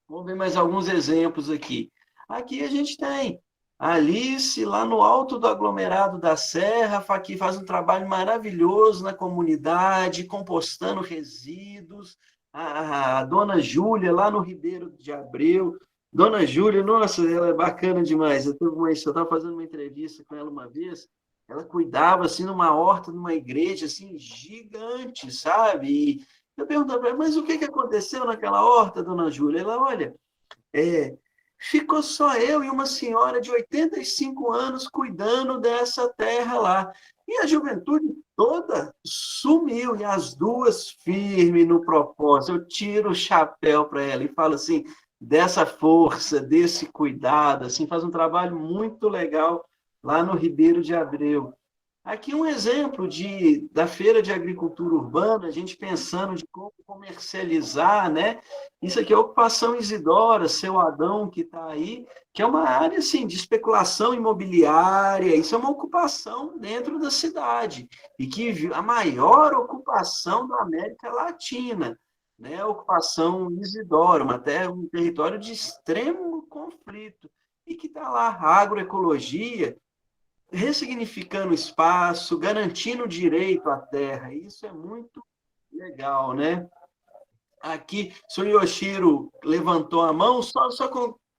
Vamos ver mais alguns exemplos aqui. Aqui a gente tem a Alice, lá no alto do aglomerado da Serra, que faz um trabalho maravilhoso na comunidade, compostando resíduos. A dona Júlia, lá no Ribeiro de Abreu. Dona Júlia, nossa, ela é bacana demais. Eu estava fazendo uma entrevista com ela uma vez. Ela cuidava, assim, numa horta, numa igreja, assim, gigante, sabe? E eu perguntava para ela, mas o que aconteceu naquela horta, dona Júlia? Ela, olha, ficou só eu e uma senhora de 85 anos cuidando dessa terra lá. E a juventude toda sumiu, e as duas firmes no propósito. Eu tiro o chapéu para ela e falo assim, dessa força, desse cuidado, assim, faz um trabalho muito legal lá no Ribeiro de Abreu. Aqui um exemplo da Feira de Agricultura Urbana, a gente pensando de como comercializar, né? Isso aqui é a Ocupação Isidora, seu Adão, que está aí, que é uma área assim, de especulação imobiliária, isso é uma ocupação dentro da cidade, e que a maior ocupação da América Latina, né? A Ocupação Isidora, um território de extremo conflito, e que está lá, a agroecologia, ressignificando o espaço, garantindo o direito à terra. Isso é muito legal, né? Aqui, o senhor Yoshiro levantou a mão, só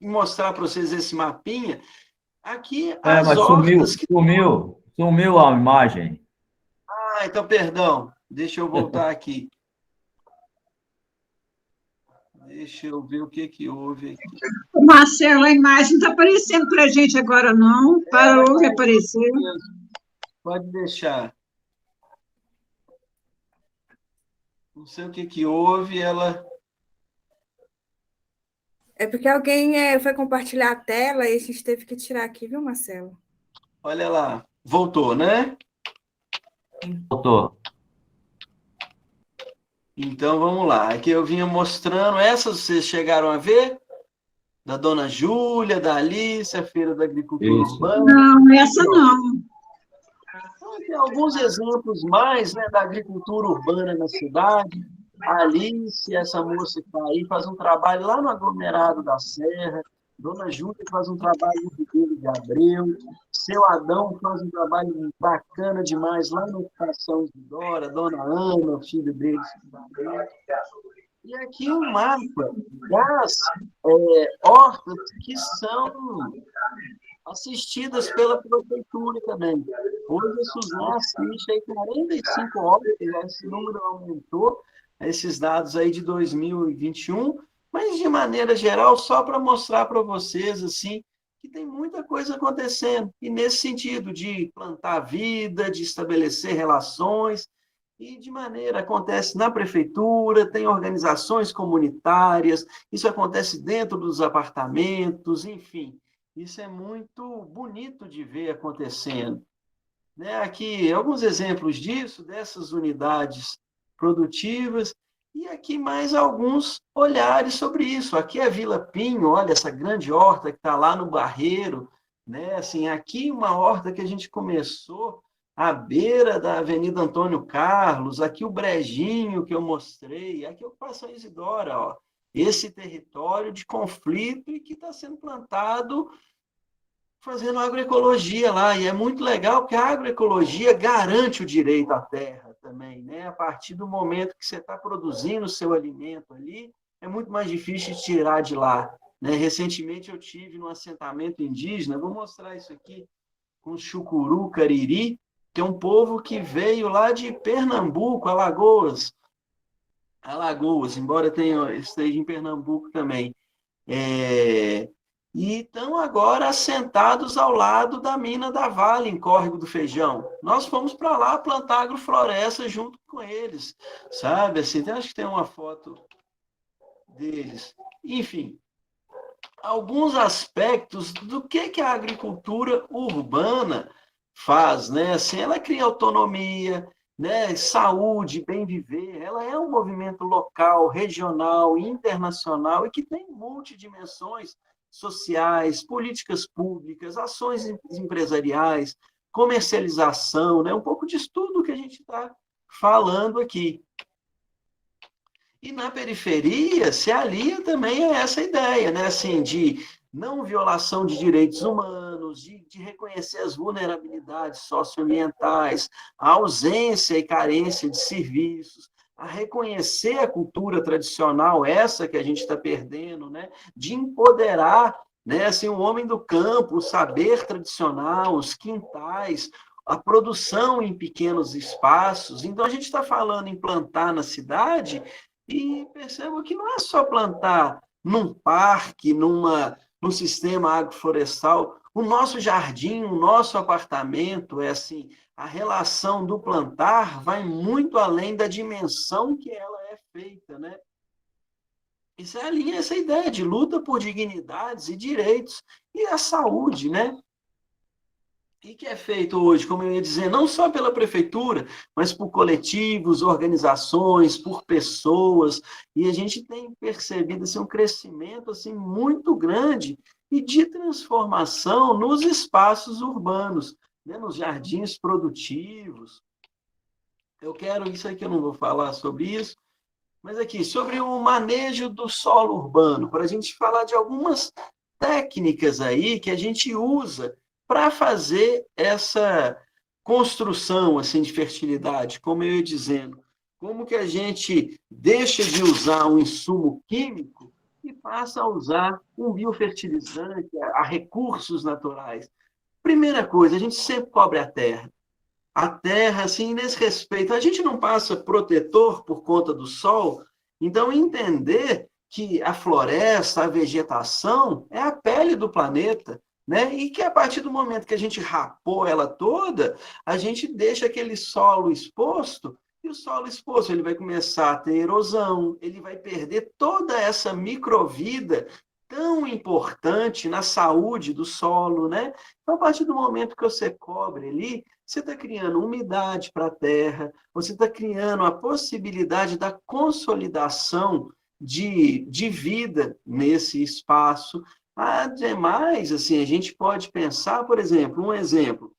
mostrar para vocês esse mapinha. Aqui, as mas hortas que... Sumiu a imagem. Ah, então, perdão. Deixa eu voltar aqui. Deixa eu ver o que houve aqui. Marcelo, a imagem não está aparecendo para a gente agora, não. Parou de aparecer. Pode deixar. Não sei o que houve, ela... É porque alguém foi compartilhar a tela e a gente teve que tirar aqui, viu, Marcelo? Olha lá. Voltou, né? Voltou. Então, vamos lá. Aqui eu vinha mostrando, essas vocês chegaram a ver? Da Dona Júlia, da Alice, a Feira da Agricultura Urbana. Não, essa não. Então, tem alguns exemplos mais, né, da agricultura urbana na cidade. A Alice, essa moça que está aí, faz um trabalho lá no aglomerado da Serra. Dona Júlia faz um trabalho no Ribeiro de Abreu. Seu Adão faz um trabalho bacana demais lá na Ocupação Isidora. Dona Ana, o filho deles. E aqui um mapa das hortas que são assistidas pela prefeitura também. Hoje a Suzana assiste aí 45 hortas, esse número aumentou, esses dados aí de 2021, mas de maneira geral, só para mostrar para vocês assim, que tem muita coisa acontecendo, e nesse sentido de plantar vida, de estabelecer relações, e de maneira acontece na prefeitura, tem organizações comunitárias, isso acontece dentro dos apartamentos, enfim, isso é muito bonito de ver acontecendo. Né? Aqui, alguns exemplos disso, dessas unidades produtivas, e aqui mais alguns olhares sobre isso. Aqui é a Vila Pinho, olha essa grande horta que está lá no Barreiro, né? Assim, aqui uma horta que a gente começou à beira da Avenida Antônio Carlos, aqui o Brejinho que eu mostrei, aqui a Ocupação Isidora, ó. esse território de conflito e que está sendo plantado fazendo agroecologia lá. E é muito legal porque a agroecologia garante o direito à terra também, né? A partir do momento que você está produzindo o seu alimento ali, é muito mais difícil de tirar de lá, né? Recentemente eu tive num assentamento indígena, vou mostrar isso aqui, com Chucuru Cariri, que é um povo que veio lá de Pernambuco, Alagoas, embora esteja em Pernambuco também. E estão agora assentados ao lado da mina da Vale, em Córrego do Feijão. Nós fomos para lá plantar agrofloresta junto com eles, sabe? Assim, acho que tem uma foto deles. Enfim, alguns aspectos do que a agricultura urbana faz, né? Assim, ela cria autonomia, né? Saúde, bem viver. Ela é um movimento local, regional, internacional e que tem multidimensões sociais, políticas públicas, ações empresariais, comercialização, né? Um pouco disso tudo que a gente está falando aqui. E na periferia se alia também a essa ideia, né? Assim, de não violação de direitos humanos, de reconhecer as vulnerabilidades socioambientais, a ausência e carência de serviços, a reconhecer a cultura tradicional, essa que a gente está perdendo, né? De empoderar, né? Assim, o homem do campo, o saber tradicional, os quintais, a produção em pequenos espaços. Então, a gente está falando em plantar na cidade e percebo que não é só plantar num parque, num sistema agroflorestal. O nosso jardim, o nosso apartamento, é assim, a relação do plantar vai muito além da dimensão que ela é feita, né? Isso alinha essa ideia de luta por dignidades e direitos e a saúde, né? E que é feito hoje, como eu ia dizer, não só pela prefeitura, mas por coletivos, organizações, por pessoas, e a gente tem percebido assim, um crescimento assim, muito grande e de transformação nos espaços urbanos, né, nos jardins produtivos. Isso aqui eu não vou falar sobre isso, mas aqui, sobre o manejo do solo urbano, para a gente falar de algumas técnicas aí que a gente usa para fazer essa construção assim, de fertilidade, como eu ia dizendo. Como que a gente deixa de usar um insumo químico e passa a usar um biofertilizante, a recursos naturais. Primeira coisa, a gente sempre cobre a terra. A terra, assim, nesse respeito, a gente não passa protetor por conta do sol, então entender que a floresta, a vegetação, é a pele do planeta, né? E que a partir do momento que a gente rapou ela toda, a gente deixa aquele solo exposto, e o solo exposto ele vai começar a ter erosão, ele vai perder toda essa microvida tão importante na saúde do solo, né? Então, a partir do momento que você cobre ali, você está criando umidade para a terra, você está criando a possibilidade da consolidação de vida nesse espaço. Ademais, assim, a gente pode pensar, por exemplo,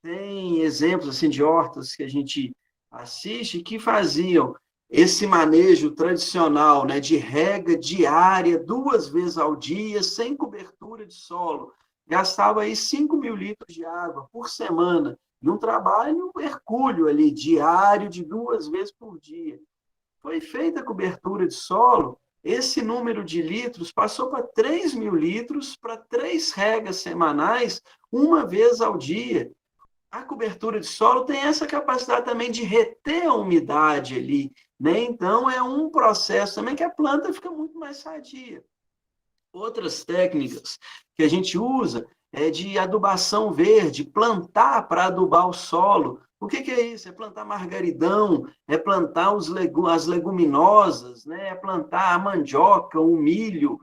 tem exemplos assim, de hortas que a gente assiste que faziam esse manejo tradicional, né, de rega diária, 2 vezes ao dia, sem cobertura de solo. Gastava aí 5.000 litros de água por semana, num trabalho hercúleo ali, diário, de 2 vezes por dia. Foi feita a cobertura de solo, esse número de litros passou para 3.000 litros para 3 regas semanais, 1 vez ao dia. A cobertura de solo tem essa capacidade também de reter a umidade ali, né? Então, é um processo também que a planta fica muito mais sadia. Outras técnicas que a gente usa é de adubação verde, plantar para adubar o solo. O que é isso? É plantar margaridão, é plantar as leguminosas, né? É plantar a mandioca, o milho,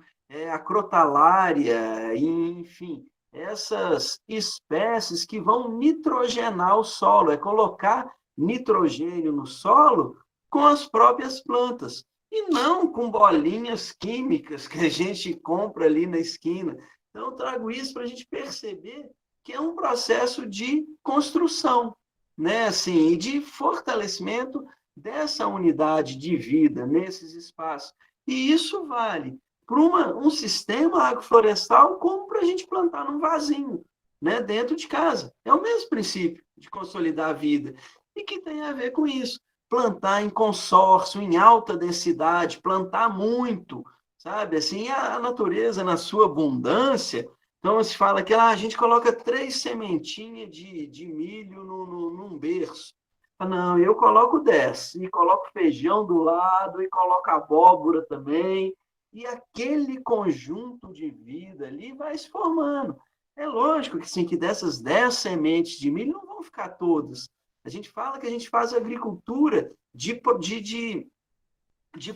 a crotalária, enfim, essas espécies que vão nitrogenar o solo, é colocar nitrogênio no solo com as próprias plantas, e não com bolinhas químicas que a gente compra ali na esquina. Então, eu trago isso para a gente perceber que é um processo de construção, né? Assim, e de fortalecimento dessa unidade de vida nesses espaços. E isso vale para um sistema agroflorestal como para a gente plantar num vasinho, né, dentro de casa. É o mesmo princípio de consolidar a vida. E que tem a ver com isso. Plantar em consórcio, em alta densidade, plantar muito, sabe? Assim, a natureza, na sua abundância. Então, se fala que a gente coloca 3 sementinhas de milho num berço. Não, eu coloco 10, e coloco feijão do lado, e coloco abóbora também, e aquele conjunto de vida ali vai se formando. É lógico que, sim, que dessas 10 sementes de milho não vão ficar todas. A gente fala que a gente faz agricultura de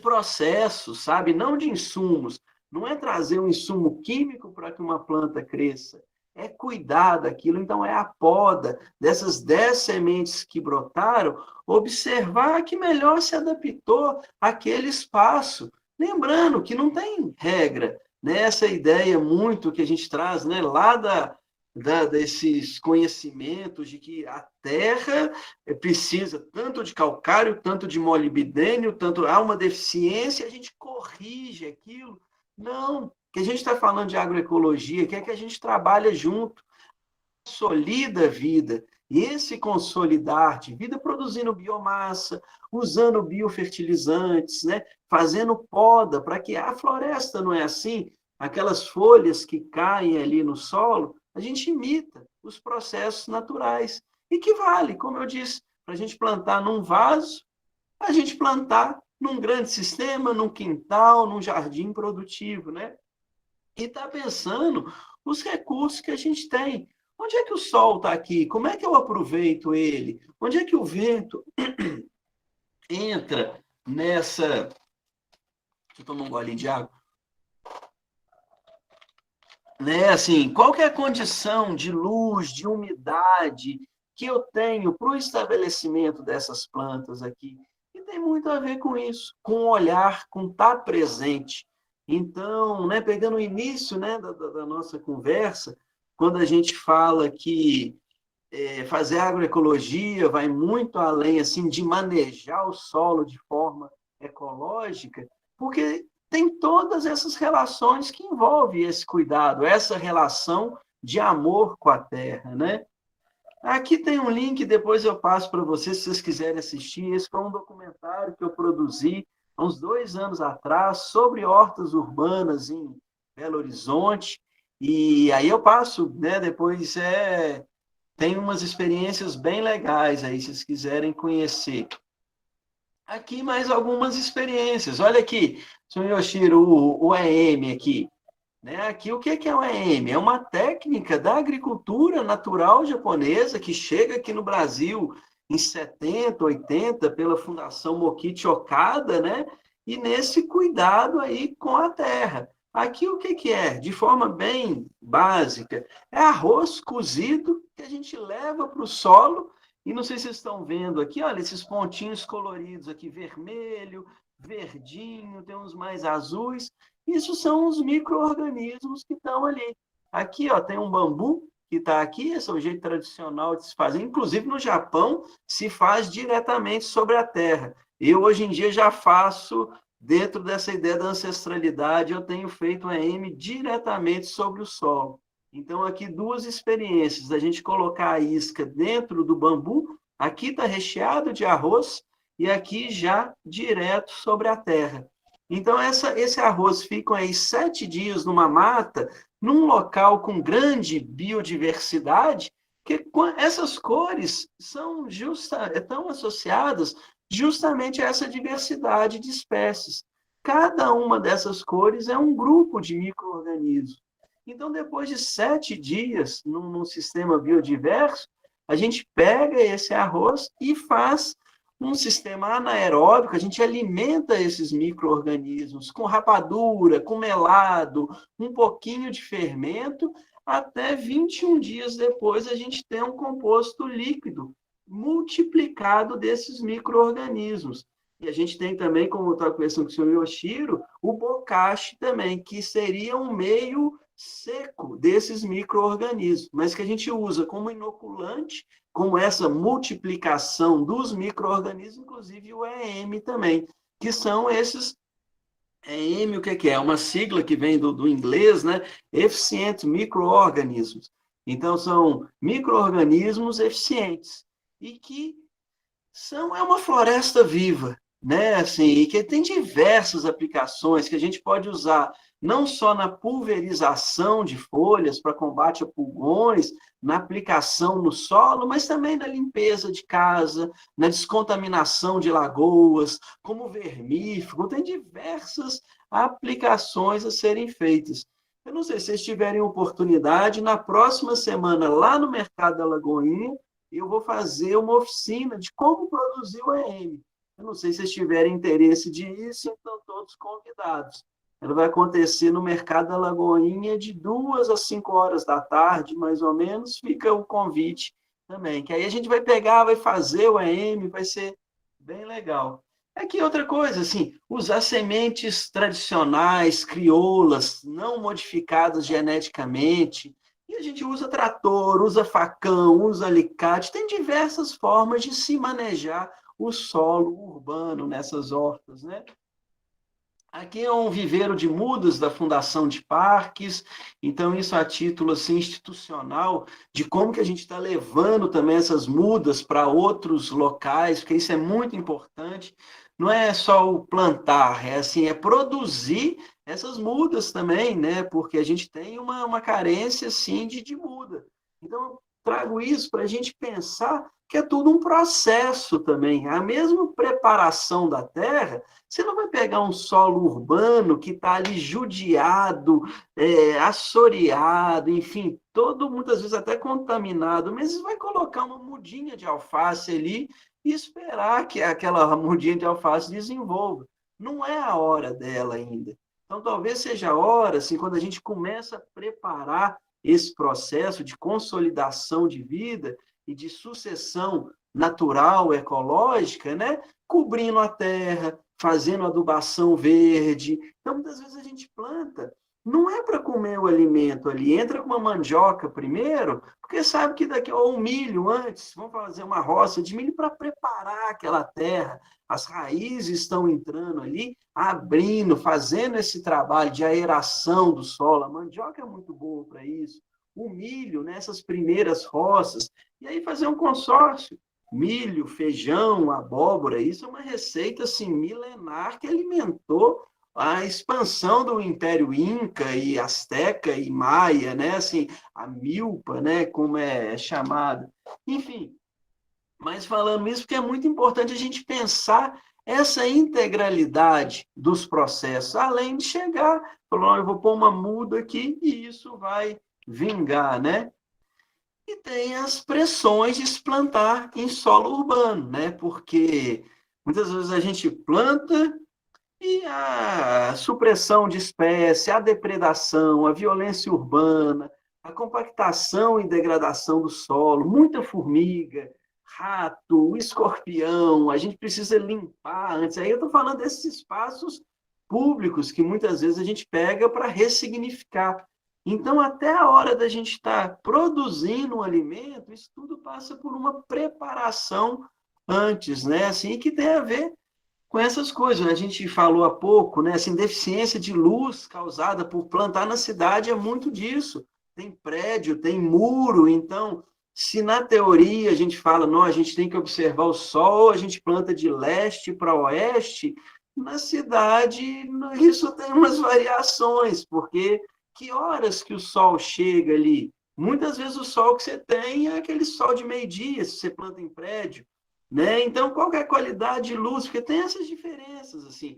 processos, sabe? Não de insumos. Não é trazer um insumo químico para que uma planta cresça. É cuidar daquilo. Então, é a poda dessas 10 sementes que brotaram, observar que melhor se adaptou àquele espaço. Lembrando que não tem regra, né? Essa ideia muito que a gente traz, né, lá desses conhecimentos de que a terra precisa tanto de calcário, tanto de molibdênio, tanto há uma deficiência, a gente corrige aquilo. Não, que a gente está falando de agroecologia, que é que a gente trabalha junto, consolida a vida. E esse consolidar de vida produzindo biomassa, usando biofertilizantes, né? Fazendo poda, para que a floresta não é assim, aquelas folhas que caem ali no solo, a gente imita os processos naturais. E que vale, como eu disse, para a gente plantar num vaso, a gente plantar num grande sistema, num quintal, num jardim produtivo, né? E está pensando os recursos que a gente tem. Onde é que o sol está aqui? Como é que eu aproveito ele? Onde é que o vento entra nessa... Deixa eu tomar um golinho de água. Né? Assim, qual que é a condição de luz, de umidade que eu tenho para o estabelecimento dessas plantas aqui? E tem muito a ver com isso, com o olhar, com estar presente. Então, né, pegando o início, né, da nossa conversa, quando a gente fala que fazer agroecologia vai muito além assim, de manejar o solo de forma ecológica, porque tem todas essas relações que envolvem esse cuidado, essa relação de amor com a terra, né? Aqui tem um link, depois eu passo para vocês, se vocês quiserem assistir. Esse foi um documentário que eu produzi há uns 2 anos atrás, sobre hortas urbanas em Belo Horizonte, e aí eu passo, né, depois tem umas experiências bem legais aí, se vocês quiserem conhecer. Aqui mais algumas experiências. Olha aqui, senhor Yoshiro, o EM aqui. Né? Aqui, o que é o EM? É uma técnica da agricultura natural japonesa que chega aqui no Brasil em 70, 80, pela Fundação Mokichi Okada, né? E nesse cuidado aí com a terra. Aqui, o que é? De forma bem básica, é arroz cozido que a gente leva para o solo. E não sei se vocês estão vendo aqui, olha, esses pontinhos coloridos aqui, vermelho, verdinho, tem uns mais azuis. Isso são os micro-organismos que estão ali. Aqui, ó, tem um bambu que está aqui, esse é o jeito tradicional de se fazer. Inclusive, no Japão, se faz diretamente sobre a terra. Eu, hoje em dia, já faço, dentro dessa ideia da ancestralidade, eu tenho feito um EM diretamente sobre o solo. Então, aqui 2 experiências, a gente colocar a isca dentro do bambu, aqui está recheado de arroz, e aqui já direto sobre a terra. Então, esse arroz fica aí 7 dias numa mata, num local com grande biodiversidade, que essas cores estão associadas justamente a essa diversidade de espécies. Cada uma dessas cores é um grupo de micro-organismos. Então, depois de 7 dias num sistema biodiverso, a gente pega esse arroz e faz um sistema anaeróbico, a gente alimenta esses micro-organismos com rapadura, com melado, um pouquinho de fermento, até 21 dias depois a gente tem um composto líquido multiplicado desses micro-organismos. E a gente tem também, como eu estava conversando com o senhor Yoshiro, o bokashi também, que seria um meio seco desses micro-organismos, mas que a gente usa como inoculante, como essa multiplicação dos micro-organismos, inclusive o EM também, que são esses EM, o que é? É uma sigla que vem do inglês, né? Efficient Microorganisms. Então, são micro-organismos eficientes e que é uma floresta viva, né? Assim, e que tem diversas aplicações que a gente pode usar, não só na pulverização de folhas para combate a pulgões, na aplicação no solo, mas também na limpeza de casa, na descontaminação de lagoas, como vermífugo, tem diversas aplicações a serem feitas. Eu não sei se vocês tiverem oportunidade, na próxima semana, lá no Mercado da Lagoinha, eu vou fazer uma oficina de como produzir o EM. Eu não sei se vocês tiverem interesse disso, então todos convidados. Ela vai acontecer no Mercado da Lagoinha de 2 às 5 horas da tarde, mais ou menos, fica o convite também, que aí a gente vai pegar, vai fazer o EM, vai ser bem legal. Aqui outra coisa, assim, usar sementes tradicionais, crioulas, não modificadas geneticamente, e a gente usa trator, usa facão, usa alicate, tem diversas formas de se manejar o solo urbano nessas hortas, né? Aqui é um viveiro de mudas da Fundação de Parques, então isso a título assim, institucional, de como que a gente está levando também essas mudas para outros locais, porque isso é muito importante. Não é só o plantar, é assim, é produzir essas mudas também, né? Porque a gente tem uma carência assim de muda. Então, eu trago isso para a gente pensar que é tudo um processo também. A mesma preparação da terra, você não vai pegar um solo urbano que está ali judiado, assoreado, enfim, todo, muitas vezes até contaminado, mas você vai colocar uma mudinha de alface ali e esperar que aquela mudinha de alface desenvolva. Não é a hora dela ainda. Então, talvez seja a hora, assim, quando a gente começa a preparar esse processo de consolidação de vida e de sucessão natural, ecológica, né? Cobrindo a terra, fazendo adubação verde. Então, muitas vezes a gente planta, não é para comer o alimento ali, entra com uma mandioca primeiro, porque sabe que daqui, ou um milho antes, vamos fazer uma roça de milho para preparar aquela terra, as raízes estão entrando ali, abrindo, fazendo esse trabalho de aeração do solo, a mandioca é muito boa para isso, o milho, nessas primeiras roças, e aí fazer um consórcio, milho, feijão, abóbora, isso é uma receita assim, milenar que alimentou a expansão do Império Inca e Azteca e Maia, né? Assim, a milpa, né? Como é chamada. Enfim, mas falando isso porque é muito importante a gente pensar essa integralidade dos processos, além de chegar, falando, eu vou pôr uma muda aqui e isso vai vingar, né? E tem as pressões de se plantar em solo urbano, né? Porque muitas vezes a gente planta e a supressão de espécie, a depredação, a violência urbana, a compactação e degradação do solo, muita formiga, rato, escorpião, a gente precisa limpar antes. Aí eu estou falando desses espaços públicos que muitas vezes a gente pega para ressignificar. Então, até a hora da gente estar produzindo um alimento, isso tudo passa por uma preparação antes, né? Assim, que tem a ver com essas coisas. A gente falou há pouco, né? Assim, deficiência de luz causada por plantar na cidade é muito disso. Tem prédio, tem muro, então, se na teoria a gente fala, não, a gente tem que observar o sol, a gente planta de leste para oeste, na cidade isso tem umas variações, porque que horas que o sol chega ali? Muitas vezes o sol que você tem é aquele sol de meio-dia, se você planta em prédio, né? Então, qual que é a qualidade de luz? Porque tem essas diferenças, assim.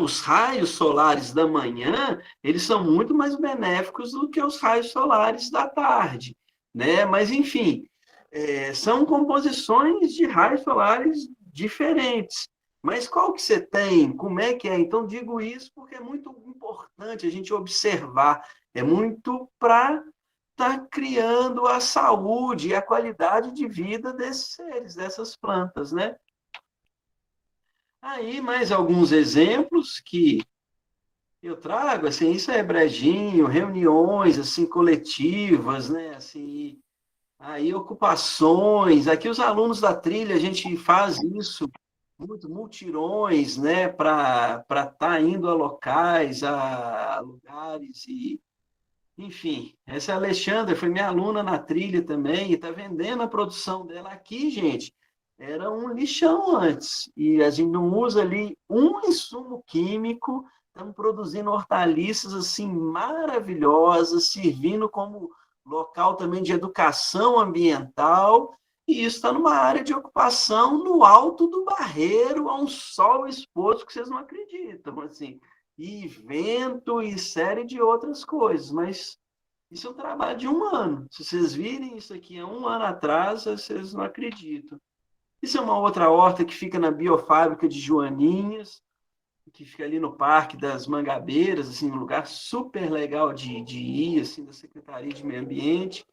Os raios solares da manhã, eles são muito mais benéficos do que os raios solares da tarde, né? Mas, enfim, são composições de raios solares diferentes. Mas qual que você tem? Como é que é? Então, digo isso porque é muito importante a gente observar. É muito para estar criando a saúde e a qualidade de vida desses seres, dessas plantas, né? Aí, mais alguns exemplos que eu trago, assim, isso é brejinho, reuniões, assim, coletivas, né? Assim, aí, ocupações. Aqui, os alunos da trilha, a gente faz isso multirões, né, para estar indo a locais, a lugares, e, enfim, essa Alexandra foi minha aluna na trilha também, e está vendendo a produção dela aqui, gente. Era um lixão antes, e a gente não usa ali um insumo químico, estamos produzindo hortaliças assim maravilhosas, servindo como local também de educação ambiental, e isso está numa área de ocupação no alto do Barreiro, a um sol exposto que vocês não acreditam, assim, e vento e série de outras coisas, mas isso é um trabalho de 1 ano. Se vocês virem isso aqui há 1 ano atrás, vocês não acreditam. Isso é uma outra horta que fica na biofábrica de Joaninhas, que fica ali no Parque das Mangabeiras, assim, um lugar super legal de ir, assim, da Secretaria de Meio Ambiente.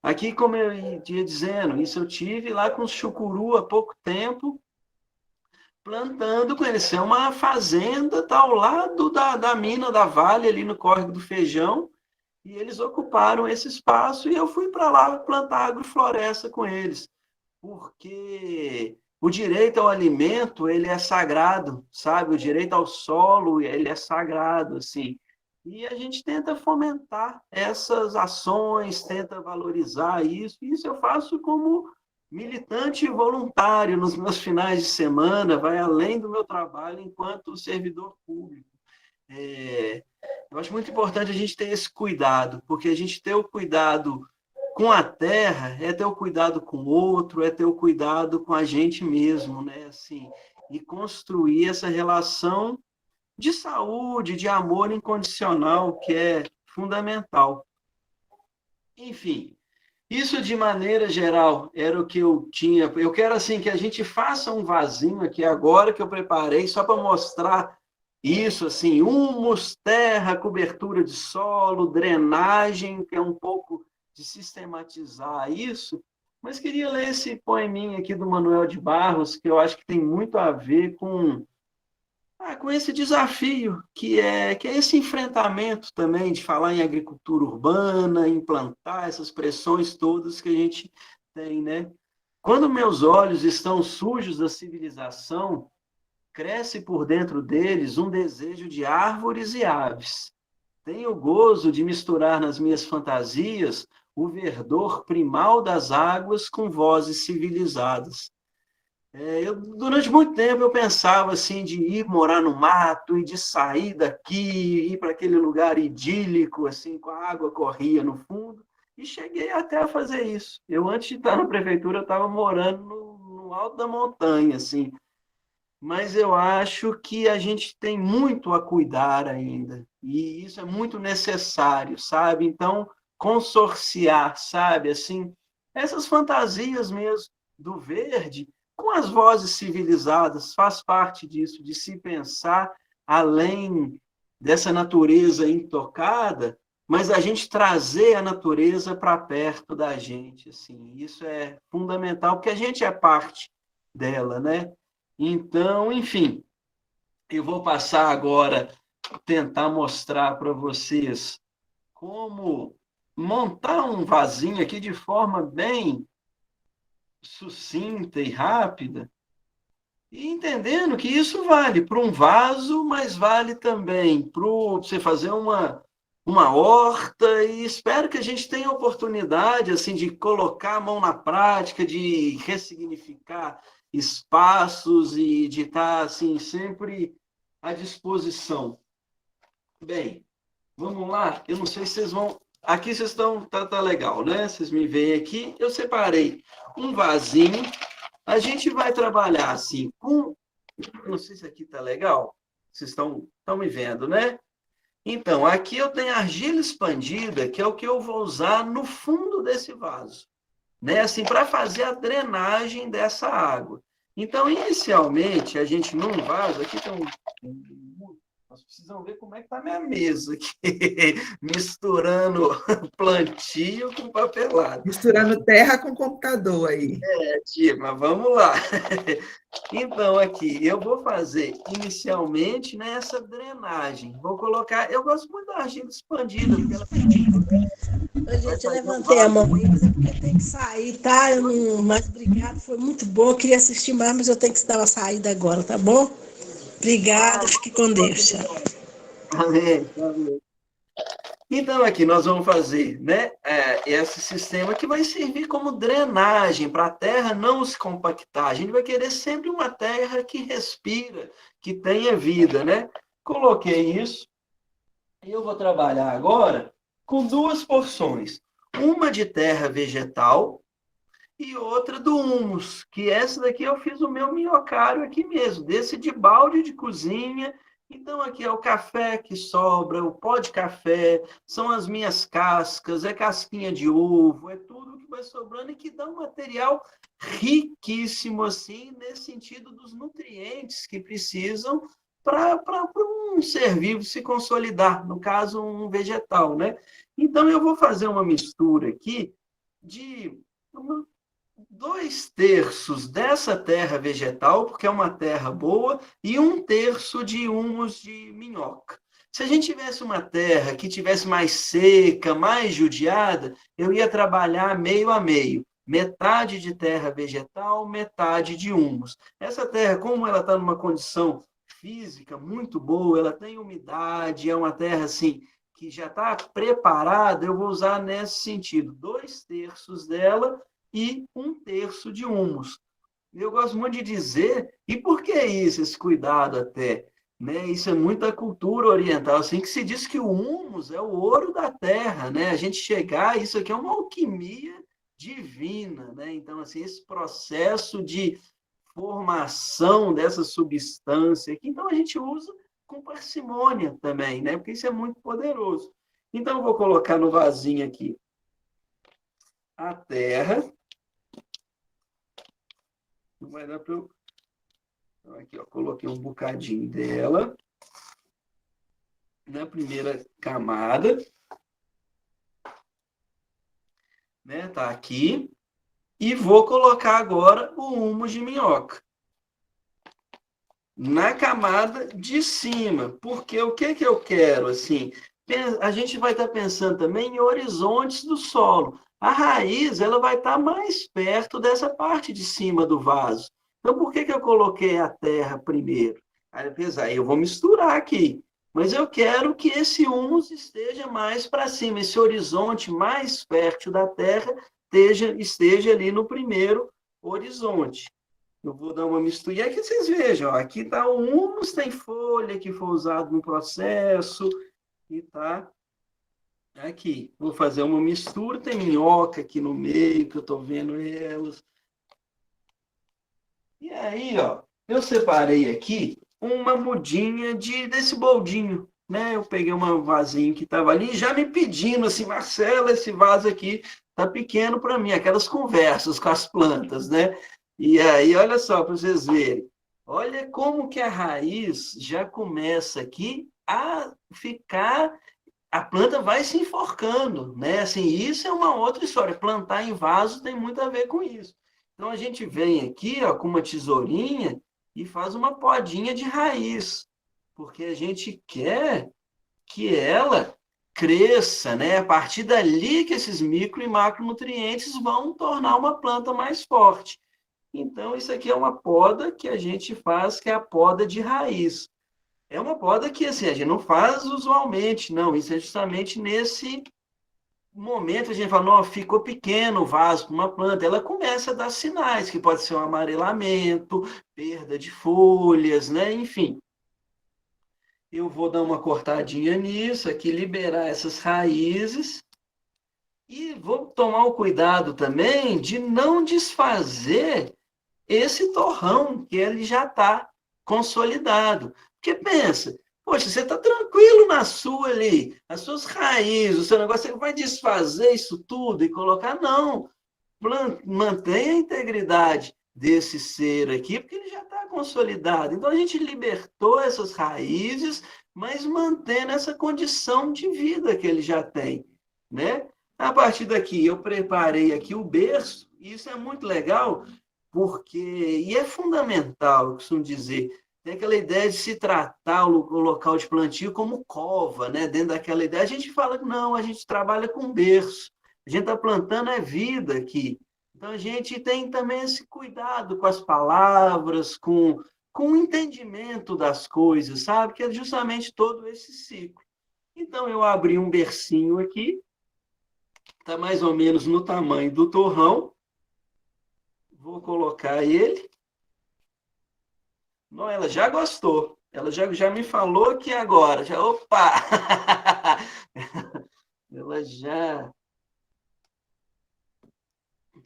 Aqui, como eu ia dizendo, isso eu tive lá com os chucuru há pouco tempo, plantando com eles. É uma fazenda, tá ao lado da mina da Vale, ali no Córrego do Feijão, e eles ocuparam esse espaço, e eu fui para lá plantar agrofloresta com eles, porque o direito ao alimento, ele é sagrado, sabe? O direito ao solo, ele é sagrado, assim. E a gente tenta fomentar essas ações, tenta valorizar isso. Isso eu faço como militante voluntário nos meus finais de semana, vai além do meu trabalho enquanto servidor público. Eu acho muito importante a gente ter esse cuidado, porque a gente ter o cuidado com a terra é ter o cuidado com o outro, é ter o cuidado com a gente mesmo, né? Assim, e construir essa relação de saúde, de amor incondicional, que é fundamental. Enfim, isso de maneira geral era o que eu tinha. Eu quero assim que a gente faça um vasinho aqui agora que eu preparei só para mostrar isso, assim, humus, terra, cobertura de solo, drenagem, que é um pouco de sistematizar isso, mas queria ler esse poeminha aqui do Manuel de Barros, que eu acho que tem muito a ver com esse desafio, que é esse enfrentamento também de falar em agricultura urbana, implantar essas pressões todas que a gente tem, né? Quando meus olhos estão sujos da civilização, cresce por dentro deles um desejo de árvores e aves. Tenho o gozo de misturar nas minhas fantasias o verdor primal das águas com vozes civilizadas. Durante muito tempo eu pensava assim de ir morar no mato e de sair daqui, ir para aquele lugar idílico, assim, com a água corria no fundo, e cheguei até a fazer isso. Eu, antes de estar na prefeitura, eu estava morando no alto da montanha, assim. Mas eu acho que a gente tem muito a cuidar ainda, e isso é muito necessário, sabe? Então, consorciar, sabe? Assim, essas fantasias mesmo do verde, com as vozes civilizadas, faz parte disso, de se pensar além dessa natureza intocada, mas a gente trazer a natureza para perto da gente, assim, isso é fundamental, porque a gente é parte dela, né? Então, enfim, eu vou passar agora a tentar mostrar para vocês como montar um vasinho aqui de forma bem sucinta e rápida, e entendendo que isso vale para um vaso, mas vale também para você fazer uma horta, e espero que a gente tenha a oportunidade assim, de colocar a mão na prática, de ressignificar espaços e de estar assim, sempre à disposição. Bem, vamos lá. Eu não sei se vocês vão... Aqui vocês estão... Tá legal, né? Vocês me veem aqui. Eu separei um vasinho. A gente vai trabalhar assim com... Não sei se aqui tá legal. Vocês estão me vendo, né? Então, aqui eu tenho argila expandida, que é o que eu vou usar no fundo desse vaso, né? Assim, para fazer a drenagem dessa água. Então, inicialmente, a gente num vaso, aqui tem nós precisamos ver como é que está a minha mesa aqui, misturando plantio com papelado. Misturando terra com computador aí. Tia, mas vamos lá. Então, aqui, eu vou fazer inicialmente nessa drenagem. Vou colocar, eu gosto muito da argila expandida, porque ela... Gente, eu levantei a mão. Eu tenho que sair, tá? Mas obrigado, foi muito bom. Eu queria assistir mais, mas eu tenho que dar uma saída agora, tá bom? Obrigada, fique com Deus. Tchau. Amém. Amém. Então, aqui nós vamos fazer, né, esse sistema que vai servir como drenagem para a terra não se compactar. A gente vai querer sempre uma terra que respira, que tenha vida, né? Coloquei isso e eu vou trabalhar agora com duas porções. Uma de terra vegetal e outra do humus, que essa daqui eu fiz o meu minhocário aqui mesmo, desse de balde de cozinha. Então, aqui é o café que sobra, o pó de café, são as minhas cascas, é casquinha de ovo, é tudo que vai sobrando e que dá um material riquíssimo, assim, nesse sentido dos nutrientes que precisam para um ser vivo se consolidar, no caso, um vegetal, né? Então, eu vou fazer uma mistura aqui de 2/3 dessa terra vegetal, porque é uma terra boa, e 1/3 de humus de minhoca. Se a gente tivesse uma terra que tivesse mais seca, mais judiada, eu ia trabalhar meio a meio. Metade de terra vegetal, metade de humus. Essa terra, como ela está numa condição física muito boa, ela tem umidade, é uma terra assim que já está preparada, eu vou usar nesse sentido, 2/3 dela e 1/3 de humus. Eu gosto muito de dizer, e por que isso, esse cuidado até? Né? Isso é muito da cultura oriental, assim, que se diz que o humus é o ouro da terra, né? A gente chegar, isso aqui é uma alquimia divina, né? Então, assim, esse processo de formação dessa substância aqui, então a gente usa com parcimônia também, né? Porque isso é muito poderoso. Então, eu vou colocar no vasinho aqui a terra. Não vai dar para eu... Então, aqui, ó, coloquei um bocadinho dela na primeira camada. Né? Tá aqui. E vou colocar agora o humus de minhoca na camada de cima. Porque o que eu quero, assim... A gente vai estar pensando também em horizontes do solo. A raiz ela vai estar mais perto dessa parte de cima do vaso. Então, por que eu coloquei a terra primeiro? Apesar, eu vou misturar aqui, mas eu quero que esse humus esteja mais para cima, esse horizonte mais perto da terra esteja ali no primeiro horizonte. Eu vou dar uma mistura. E aqui vocês vejam, ó, aqui está o humus, tem folha que foi usado no processo, e tá aqui. Vou fazer uma mistura, tem minhoca aqui no meio, que eu estou vendo elas. E aí, ó, eu separei aqui uma mudinha desse boldinho, né? Eu peguei um vasinho que estava ali, já me pedindo assim, Marcela, esse vaso aqui tá pequeno para mim, aquelas conversas com as plantas, né? E aí, olha só, para vocês verem. Olha como que a raiz já começa aqui a ficar... A planta vai se enforcando, né? Assim, isso é uma outra história. Plantar em vaso tem muito a ver com isso. Então, a gente vem aqui, ó, com uma tesourinha e faz uma podinha de raiz, porque a gente quer que ela cresça, né? A partir dali que esses micro e macronutrientes vão tornar uma planta mais forte. Então, isso aqui é uma poda que a gente faz, que é a poda de raiz. É uma poda que assim, a gente não faz usualmente, não. Isso é justamente nesse momento a gente fala, não, ficou pequeno o vaso para uma planta. Ela começa a dar sinais, que pode ser um amarelamento, perda de folhas, né? Enfim. Eu vou dar uma cortadinha nisso, aqui liberar essas raízes. E vou tomar o cuidado também de não desfazer esse torrão, que ele já está consolidado. Porque pensa, poxa, você está tranquilo na sua ali, as suas raízes, o seu negócio, você vai desfazer isso tudo e colocar? Não. Mantenha a integridade desse ser aqui, porque ele já está consolidado. Então, a gente libertou essas raízes, mas mantendo essa condição de vida que ele já tem, né? A partir daqui, eu preparei aqui o berço, e isso é muito legal, porque, e é fundamental, eu costumo dizer, tem aquela ideia de se tratar o local de plantio como cova, né? Dentro daquela ideia, a gente fala que não, a gente trabalha com berço. A gente está plantando é vida aqui. Então, a gente tem também esse cuidado com as palavras, com o entendimento das coisas, sabe? Que é justamente todo esse ciclo. Então, eu abri um bercinho aqui, está mais ou menos no tamanho do torrão. Vou colocar ele. Não, ela já gostou. Ela já me falou que agora. Opa! Ela já...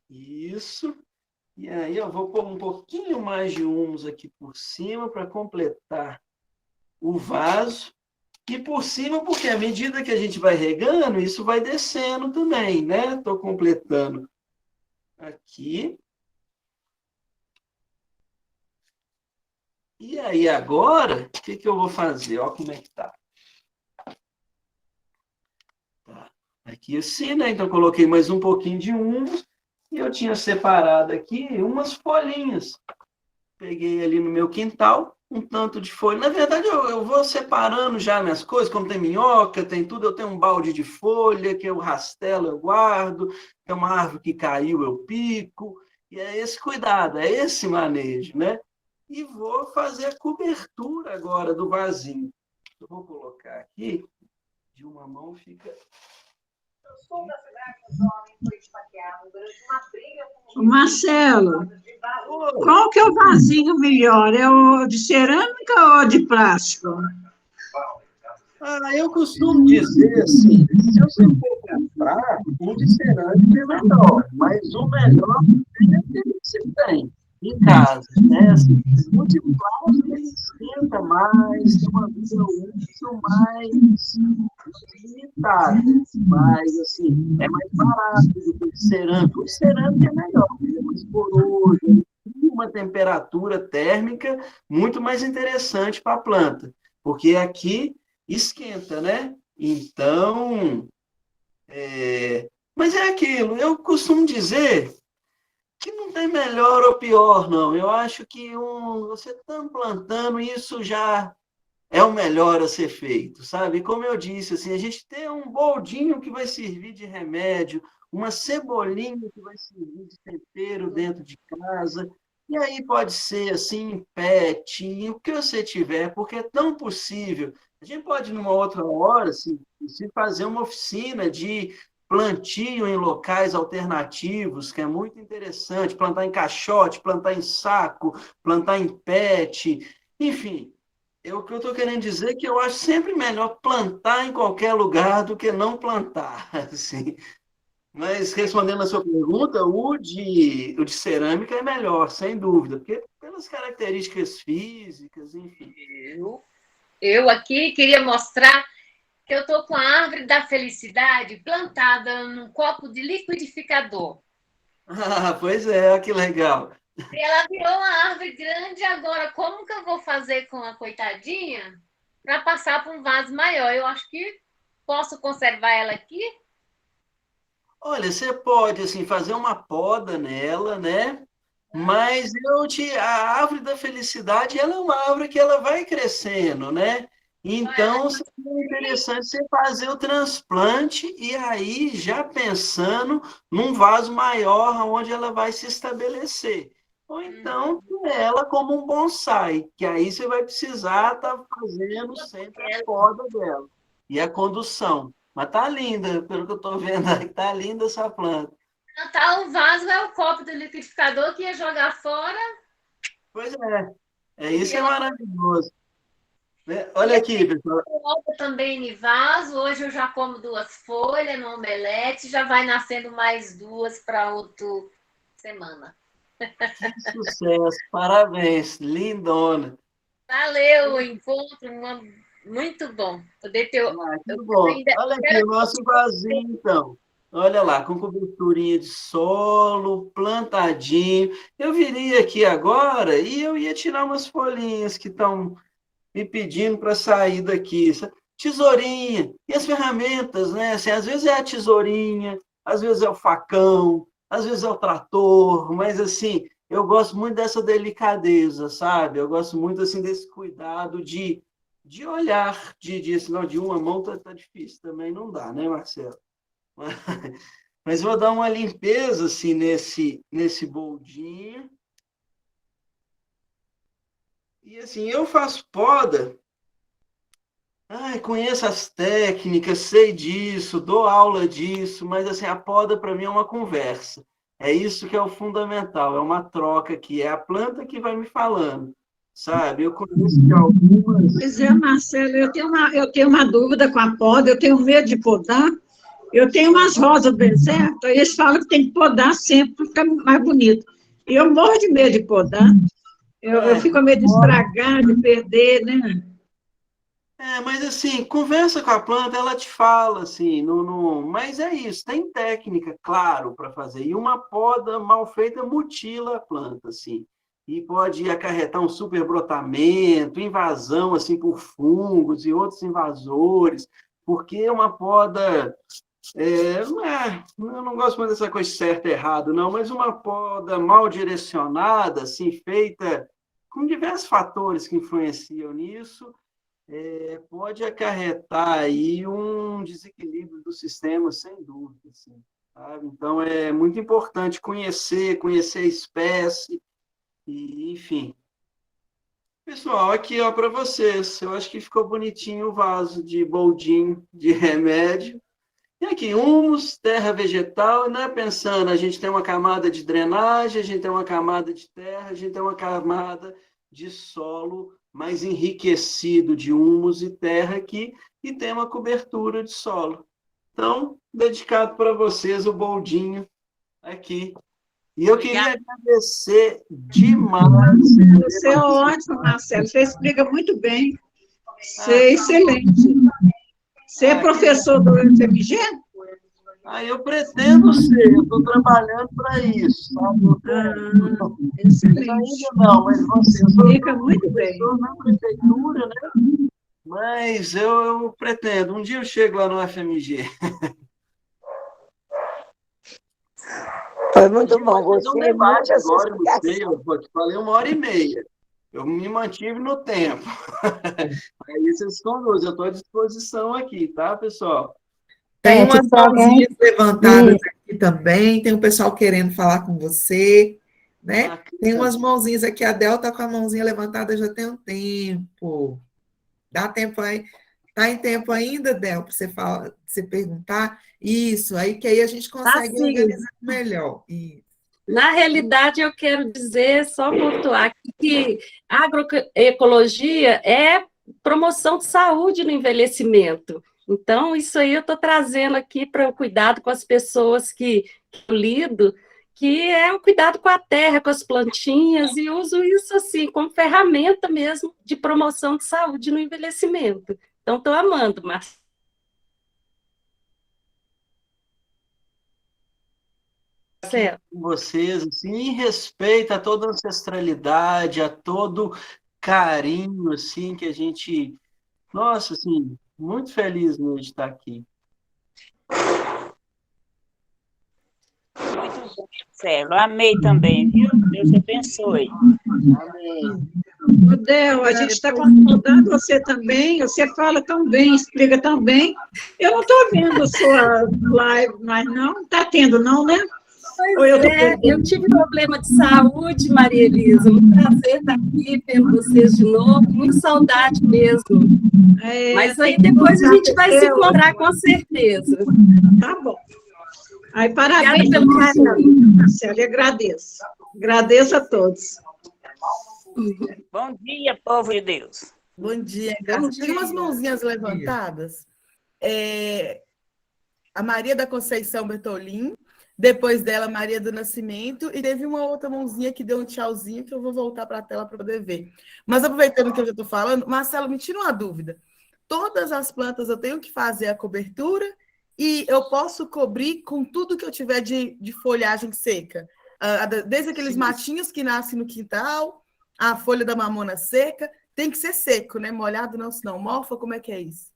Isso. E aí eu vou pôr um pouquinho mais de humus aqui por cima para completar o vaso. E por cima, porque à medida que a gente vai regando, isso vai descendo também, né? Estou completando aqui. E aí agora, o que eu vou fazer? Olha como é que tá. Aqui assim, né? Então, coloquei mais um pouquinho de humus. E eu tinha separado aqui umas folhinhas. Peguei ali no meu quintal, um tanto de folha. Na verdade, eu vou separando já minhas coisas, como tem minhoca, tem tudo. Eu tenho um balde de folha, que eu rastelo, eu guardo. Tem uma árvore que caiu, eu pico. E é esse cuidado, é esse manejo, né? E vou fazer a cobertura agora do vasinho. Eu vou colocar aqui, de uma mão fica... Marcelo, qual que é o vasinho melhor? É o de cerâmica ou de plástico? Eu costumo dizer assim, se você for comprar, o de cerâmica é melhor, mas o melhor é aquele que você tem em casa, né? Assim, o de plástico ele esquenta mais, tem uma vida útil mais limitada, mas assim, é mais barato do que o de cerâmica. O de cerâmica é melhor, ele é mais poroso, ele tem uma temperatura térmica muito mais interessante para a planta, porque aqui esquenta, né? Então, mas é aquilo, eu costumo dizer que não tem melhor ou pior, não. Eu acho que você está plantando, isso já é o melhor a ser feito, sabe? Como eu disse, assim, a gente tem um boldinho que vai servir de remédio, uma cebolinha que vai servir de tempero dentro de casa, e aí pode ser assim, pet, o que você tiver, porque é tão possível. A gente pode, numa outra hora, assim, se fazer uma oficina de plantio em locais alternativos, que é muito interessante, plantar em caixote, plantar em saco, plantar em pet, enfim. O que eu estou querendo dizer é que eu acho sempre melhor plantar em qualquer lugar do que não plantar, assim. Mas, respondendo a sua pergunta, o de cerâmica é melhor, sem dúvida, porque pelas características físicas, enfim. Eu aqui queria mostrar que eu estou com a árvore da felicidade plantada num copo de liquidificador. Pois é, que legal. Ela virou uma árvore grande agora. Como que eu vou fazer com a coitadinha para passar para um vaso maior? Eu acho que posso conservar ela aqui. Olha, você pode assim fazer uma poda nela, né? Mas a árvore da felicidade, ela é uma árvore que ela vai crescendo, né? Então, seria interessante você fazer o transplante e aí já pensando num vaso maior onde ela vai se estabelecer. Ou então, ela como um bonsai, que aí você vai precisar estar fazendo sempre a poda dela e a condução. Mas tá linda, pelo que eu estou vendo aí, tá linda essa planta. Tá, o vaso é o copo do liquidificador que ia jogar fora. Pois é. Isso é maravilhoso. Olha aqui, pessoal. Também em vaso, hoje eu já como 2 folhas no omelete, já vai nascendo mais 2 para outra semana. Que sucesso, parabéns, lindona. Valeu o encontro, muito bom. Poder ter... que bom. Olha aqui o nosso vasinho, então. Olha lá, com coberturinha de solo, plantadinho. Eu viria aqui agora e eu ia tirar umas folhinhas que estão me pedindo para sair daqui. Tesourinha. E as ferramentas, né? Assim, às vezes é a tesourinha, às vezes é o facão, às vezes é o trator, mas assim, eu gosto muito dessa delicadeza, sabe? Eu gosto muito assim desse cuidado de olhar, de uma mão tá difícil também, não dá, né, Marcelo? Mas vou dar uma limpeza, assim, nesse boldinho. E, assim, eu faço poda. Ai, conheço as técnicas, sei disso, dou aula disso, mas, assim, a poda, para mim, é uma conversa. É isso que é o fundamental, é uma troca, que é a planta que vai me falando, sabe? Eu conheço de algumas... Pois é, Marcelo, eu tenho uma dúvida com a poda, eu tenho medo de podar. Eu tenho umas rosas do deserto, aí eles falam que tem que podar sempre para ficar mais bonito. E eu morro de medo de podar. Eu fico com medo de estragar, de perder, né? Mas assim, conversa com a planta, ela te fala, assim, mas é isso, tem técnica, claro, para fazer. E uma poda mal feita mutila a planta, assim. E pode acarretar um superbrotamento, invasão, assim, por fungos e outros invasores, porque uma poda... eu não gosto muito dessa coisa certa e errado, não, mas uma poda mal direcionada, assim, feita com diversos fatores que influenciam nisso, pode acarretar aí um desequilíbrio do sistema, sem dúvida, assim, sabe? Então, é muito importante conhecer a espécie, e, enfim. Pessoal, aqui, ó, para vocês, eu acho que ficou bonitinho o vaso de boldinho de remédio. E aqui, humus, terra vegetal, né? Pensando, a gente tem uma camada de drenagem, a gente tem uma camada de terra, a gente tem uma camada de solo mais enriquecido de humus e terra aqui, e tem uma cobertura de solo. Então, dedicado para vocês o boldinho aqui. E eu queria agradecer demais. Você é ótimo, Marcelo, você explica muito bem. Você é excelente. Você é professor do UFMG? Eu pretendo ser, eu estou trabalhando para isso, sabe? Excelente. Ainda não, mas você, eu sou muito bem na prefeitura, né? Mas eu pretendo, um dia eu chego lá no UFMG. Foi muito bom, gostei muito. Agora, não sei, eu te falei 1h30. Eu me mantive no tempo. Aí vocês conduzem, eu estou à disposição aqui, tá, pessoal? Tem umas mãozinhas levantadas aqui também, tem um pessoal querendo falar com você, né? Tem umas mãozinhas aqui, a Del está com a mãozinha levantada já tem um tempo. Dá tempo aí? Está em tempo ainda, Del, para você perguntar? Isso, aí que aí a gente consegue organizar melhor. Isso. Na realidade, eu quero dizer, só pontuar que agroecologia é promoção de saúde no envelhecimento. Então, isso aí eu estou trazendo aqui para o cuidado com as pessoas que eu lido, que é o cuidado com a terra, com as plantinhas, e uso isso assim como ferramenta mesmo de promoção de saúde no envelhecimento. Então, estou amando, Marcelo. Com vocês, assim, em respeito a toda a ancestralidade, a todo carinho, assim, que a gente... Nossa, assim, muito feliz de estar aqui. Muito bom, Marcelo. Amei também, viu? Deus abençoe. Amém. Del, a gente está concordando você também, você fala tão bem, explica tão bem. Eu não estou vendo sua live, mas não está tendo, não, né? Eu tive problema de saúde, Maria Elisa. Um prazer estar aqui vendo vocês de novo. Muita saudade mesmo. Mas aí depois a gente vai se encontrar com certeza. Tá bom. Aí, parabéns pelo carinho, Marcelo, agradeço. Agradeço a todos. Bom dia, povo de Deus. Bom dia. Tem umas mãozinhas levantadas. A Maria da Conceição Bertolin, depois dela, Maria do Nascimento, e teve uma outra mãozinha que deu um tchauzinho, que eu vou voltar para a tela para poder ver. Mas aproveitando que eu já estou falando, Marcelo, me tira uma dúvida. Todas as plantas eu tenho que fazer a cobertura e eu posso cobrir com tudo que eu tiver de folhagem seca? Desde aqueles matinhos que nascem no quintal, a folha da mamona seca, tem que ser seco, né? Molhado não, senão mofa, como é que é isso?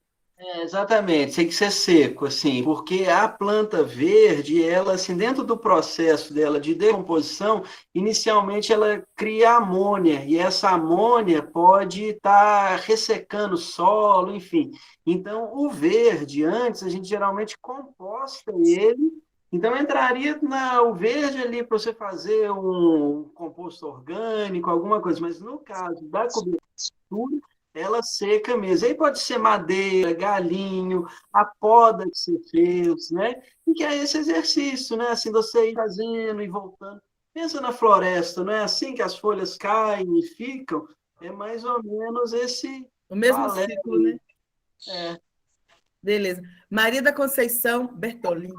Exatamente, tem que ser seco, assim, porque a planta verde, ela, assim, dentro do processo dela de decomposição, inicialmente ela cria amônia, e essa amônia pode estar ressecando o solo, enfim. Então, o verde, antes, a gente geralmente composta ele Então, entraria o verde ali para você fazer um composto orgânico, alguma coisa, mas no caso da cobertura, ela seca mesmo. Aí pode ser madeira, galinho, a poda que você fez, né? E que é esse exercício, né? Assim, você ir fazendo e voltando. Pensa na floresta, não é assim que as folhas caem e ficam? É mais ou menos esse O mesmo balé. ciclo, né? É. Beleza. Maria da Conceição Bertolini.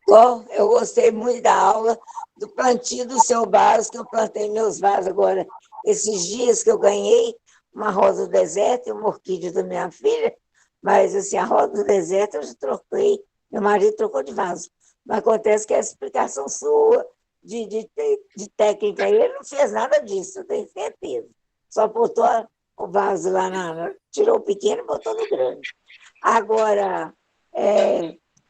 Bom, eu gostei muito da aula, do plantio do seu vaso, que eu plantei meus vasos agora, esses dias que eu ganhei, uma rosa do deserto e uma orquídea da minha filha, mas assim, a rosa do deserto eu já troquei, meu marido trocou de vaso. Mas acontece que a explicação sua de técnica, ele não fez nada disso, eu tenho certeza. Só botou o vaso lá, tirou o pequeno e botou no grande. Agora,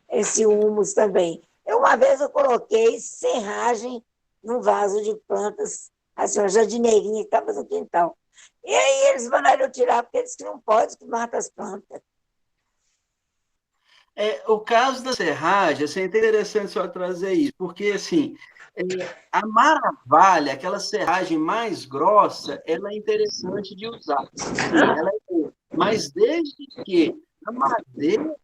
esse humus também. Uma vez eu coloquei serragem num vaso de plantas, assim, uma jardineirinha que estava no quintal. E aí eles mandaram eu tirar, porque eles que não pode, que mata as plantas. O caso da serragem, assim, é interessante só trazer isso, porque, assim, a maravalha, aquela serragem mais grossa, ela é interessante de usar. Sim, ela é boa. Mas desde que a madeira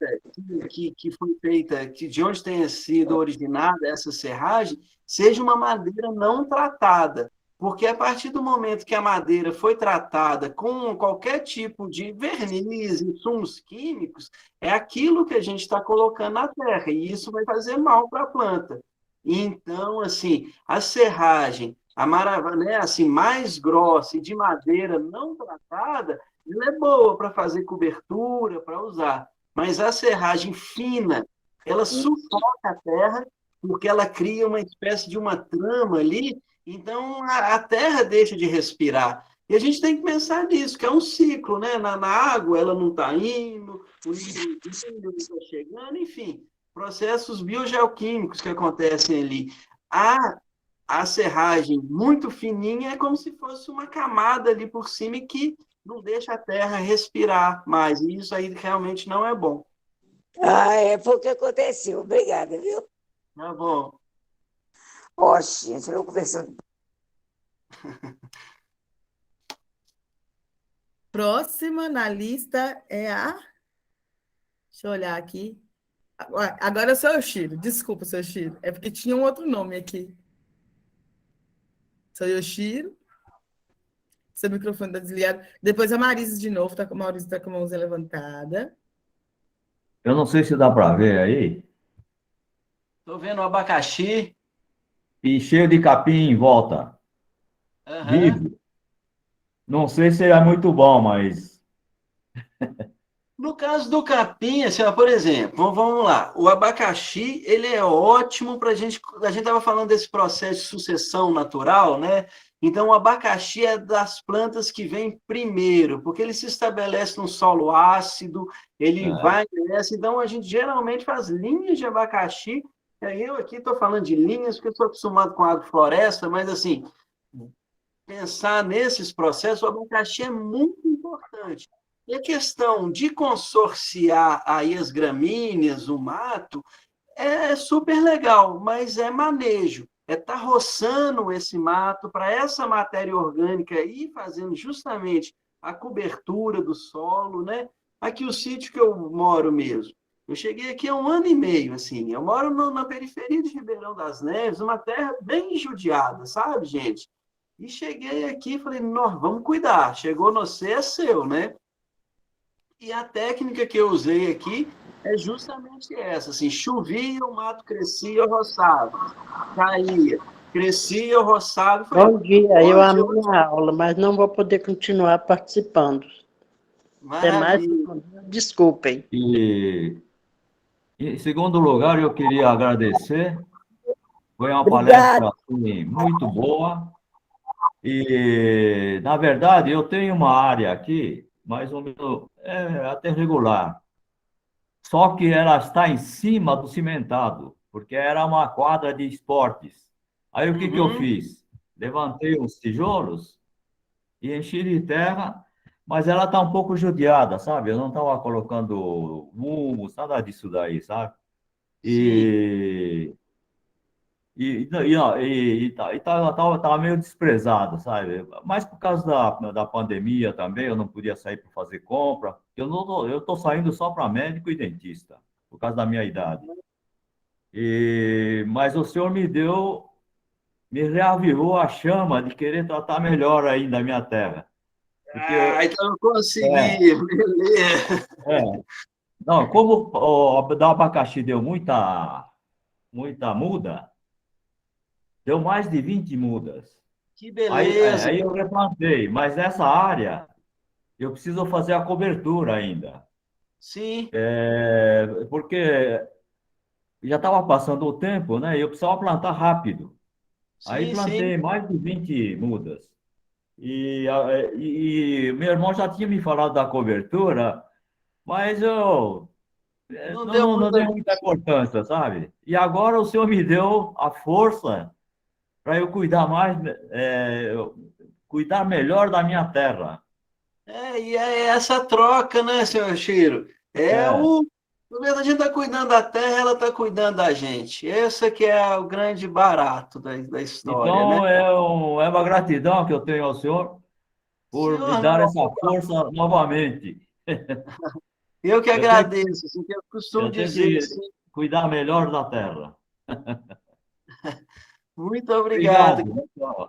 que foi feita, de onde tenha sido originada essa serragem, seja uma madeira não tratada. Porque a partir do momento que a madeira foi tratada com qualquer tipo de verniz, insumos químicos, é aquilo que a gente está colocando na terra, e isso vai fazer mal para a planta. Então, assim, a serragem, a maravilha, né, assim, mais grossa e de madeira não tratada, ela é boa para fazer cobertura, para usar. Mas a serragem fina, ela sufoca a terra, porque ela cria uma espécie de uma trama ali, então a terra deixa de respirar. E a gente tem que pensar nisso, que é um ciclo, né? Na água ela não está indo, o nível não está chegando, enfim, processos biogeoquímicos que acontecem ali. A serragem muito fininha é como se fosse uma camada ali por cima que não deixa a terra respirar mais, e isso aí realmente não é bom. Foi o que aconteceu. Obrigada, viu? Tá bom. Gente, eu conversando. Próxima na lista é a... Deixa eu olhar aqui. Agora sou eu, Chiro. Desculpa, seu Chiro. É porque tinha um outro nome aqui. Sou eu, Chiro. Seu microfone está desligado. Depois a Marisa de novo. A Marisa está com a mãozinha levantada. Eu não sei se dá para ver aí. Estou vendo o abacaxi. E cheio de capim em volta. Vivo. Não sei se é muito bom, mas... No caso do capim, assim, por exemplo, vamos lá, o abacaxi, ele é ótimo para a gente estava falando desse processo de sucessão natural, né? Então, o abacaxi é das plantas que vem primeiro, porque ele se estabelece num solo ácido, ele vai nessa, então a gente geralmente faz linhas de abacaxi. Eu aqui estou falando de linhas, porque estou acostumado com agrofloresta, mas assim, pensar nesses processos, o abacaxi é muito importante. E a questão de consorciar aí as gramíneas, o mato, é super legal, mas é manejo. É estar roçando esse mato para essa matéria orgânica ir fazendo justamente a cobertura do solo, né? Aqui o sítio que eu moro mesmo. Eu cheguei aqui há 1 ano e meio, assim. Eu moro na periferia de Ribeirão das Neves, uma terra bem judiada, sabe, gente? E cheguei aqui e falei, vamos cuidar. Chegou no C, é seu, né? E a técnica que eu usei aqui é justamente essa, assim, chovia, o mato crescia, eu roçava, caía, crescia, eu roçava. Bom dia, eu amei a aula, mas não vou poder continuar participando. Até mais, desculpem. E, em segundo lugar, eu queria agradecer, foi uma palestra assim, muito boa, e, na verdade, eu tenho uma área aqui, mais ou menos, até regular. Só que ela está em cima do cimentado, porque era uma quadra de esportes. Aí o que eu fiz? Levantei uns tijolos e enchi de terra, mas ela está um pouco judiada, sabe? Eu não estava colocando humus, nada disso daí, sabe? E tá meio desprezado, sabe? Mas por causa da pandemia também, eu não podia sair para fazer compra. Eu estou saindo só para médico e dentista, por causa da minha idade. Mas o senhor me reavivou a chama de querer tratar melhor ainda a minha terra. Porque então eu consegui, beleza. Não, como o da abacaxi deu muita muda, deu mais de 20 mudas. Que beleza. Aí eu replantei, mas nessa área eu preciso fazer a cobertura ainda. Sim. Porque já estava passando o tempo, né? E eu precisava plantar rápido. Aí plantei mais de 20 mudas. E meu irmão já tinha me falado da cobertura, mas eu não dei muita importância, sabe? E agora o senhor me deu a força para eu cuidar cuidar melhor da minha terra. E é essa troca, né, senhor Chiro? A gente está cuidando da terra, ela está cuidando da gente. Esse que é o grande barato da história, então, né? é uma gratidão que eu tenho ao senhor por me dar essa força novamente. Eu que agradeço, assim, que eu costumo dizer. Tenho que cuidar melhor da terra. Muito obrigado.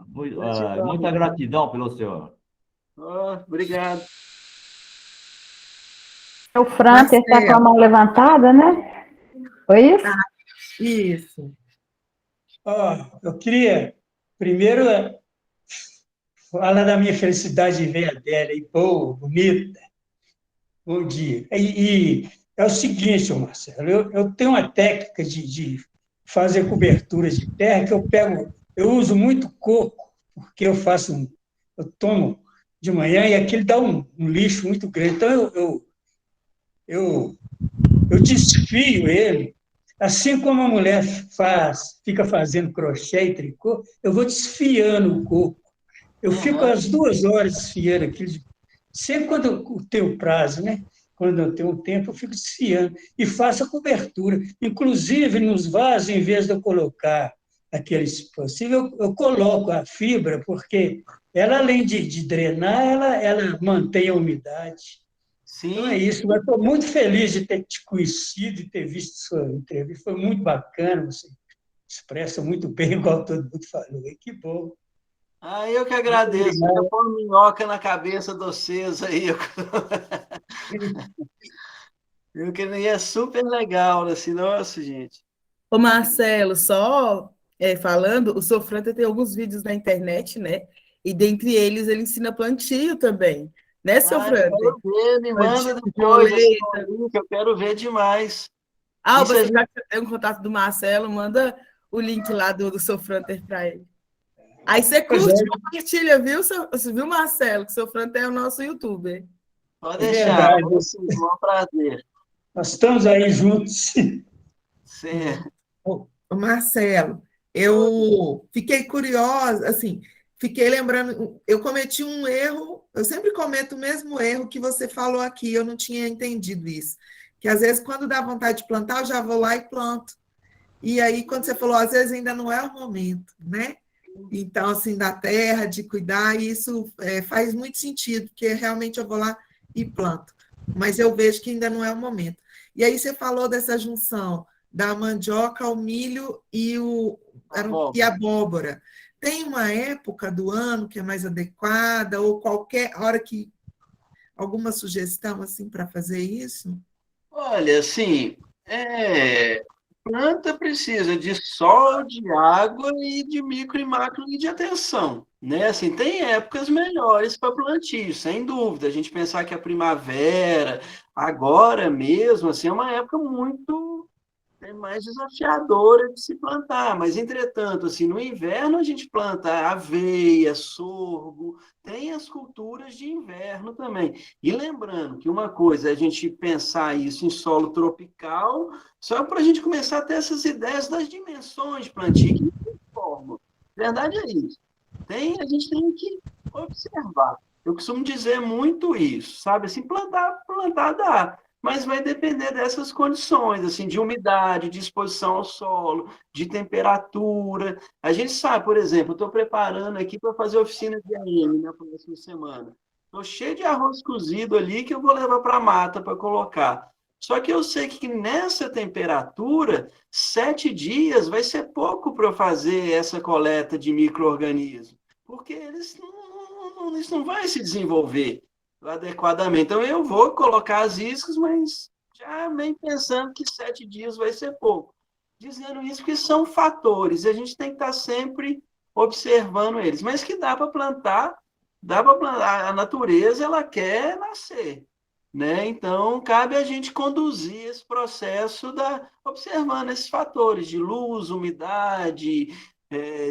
Muita gratidão pelo senhor. Obrigado. O Franter está com a mão levantada, né? Foi isso? Isso. Eu queria, primeiro, falar da minha felicidade de ver a Adélia, e boa, bonita. Bom dia. E é o seguinte, Marcelo, eu tenho uma técnica de fazer coberturas de terra que eu uso muito coco, porque eu tomo de manhã e aquilo dá um lixo muito grande. Então, eu desfio ele, assim como a mulher fica fazendo crochê e tricô, eu vou desfiando o coco. Eu fico as 2 horas desfiando aquilo, sempre quando eu tenho prazo, né? Quando eu tenho tempo, eu fico desfiando e faço a cobertura. Inclusive, nos vasos, em vez de eu colocar aqueles possível, eu coloco a fibra, porque ela, além de drenar, ela mantém a umidade. Sim. Então é isso. Eu estou muito feliz de ter te conhecido e ter visto sua entrevista. Foi muito bacana, você expressa muito bem, igual todo mundo falou. Que bom. Eu que agradeço. Eu ponho minhoca na cabeça de vocês aí. Eu que é super legal, assim, nossa, gente. Ô, Marcelo, só falando, o seu Franter tem alguns vídeos na internet, né? E dentre eles ele ensina plantio também, né, seu Franter? Eu quero ver, me manda depois, assim, que eu quero ver demais. Você já tem um contato do Marcelo, manda o link lá do seu Franter para ele. Aí você curte, compartilha, viu, Marcelo? Que o seu Franter é o nosso youtuber. Pode deixar, é um prazer. Nós estamos aí juntos. Sim. Marcelo, eu fiquei curiosa, assim, fiquei lembrando, eu cometi um erro, eu sempre cometo o mesmo erro que você falou aqui, eu não tinha entendido isso. Que às vezes, quando dá vontade de plantar, eu já vou lá e planto. E aí, quando você falou, às vezes ainda não é o momento, né? Então, assim, da terra, de cuidar, isso faz muito sentido, porque realmente eu vou lá e planto. Mas eu vejo que ainda não é o momento. E aí você falou dessa junção da mandioca, o milho e a abóbora. Tem uma época do ano que é mais adequada, ou qualquer hora que... Alguma sugestão, assim, para fazer isso? Olha, assim, planta precisa de sol, de água e de micro e macro e de atenção, né? Assim, tem épocas melhores para plantio, sem dúvida. A gente pensar que a primavera, agora mesmo, assim, é uma época muito mais desafiadora de se plantar, mas, entretanto, assim, no inverno a gente planta aveia, sorgo, tem as culturas de inverno também. E lembrando que uma coisa é a gente pensar isso em solo tropical, só para a gente começar a ter essas ideias das dimensões de plantio, que não tem forma. A verdade é isso. A gente tem que observar. Eu costumo dizer muito isso, sabe? Assim, plantar dá. mas vai depender dessas condições, assim, de umidade, de exposição ao solo, de temperatura. A gente sabe, por exemplo, estou preparando aqui para fazer oficina de AM na próxima semana. Estou cheio de arroz cozido ali que eu vou levar para a mata para colocar. Só que eu sei que nessa temperatura, 7 dias vai ser pouco para eu fazer essa coleta de micro-organismos, porque eles não vão se desenvolver adequadamente. Então, eu vou colocar as iscas, mas já vem pensando que 7 dias vai ser pouco. Dizendo isso porque são fatores, e a gente tem que estar sempre observando eles. Mas que dá para plantar, a natureza, ela quer nascer, né? Então, cabe a gente conduzir esse processo observando esses fatores de luz, umidade,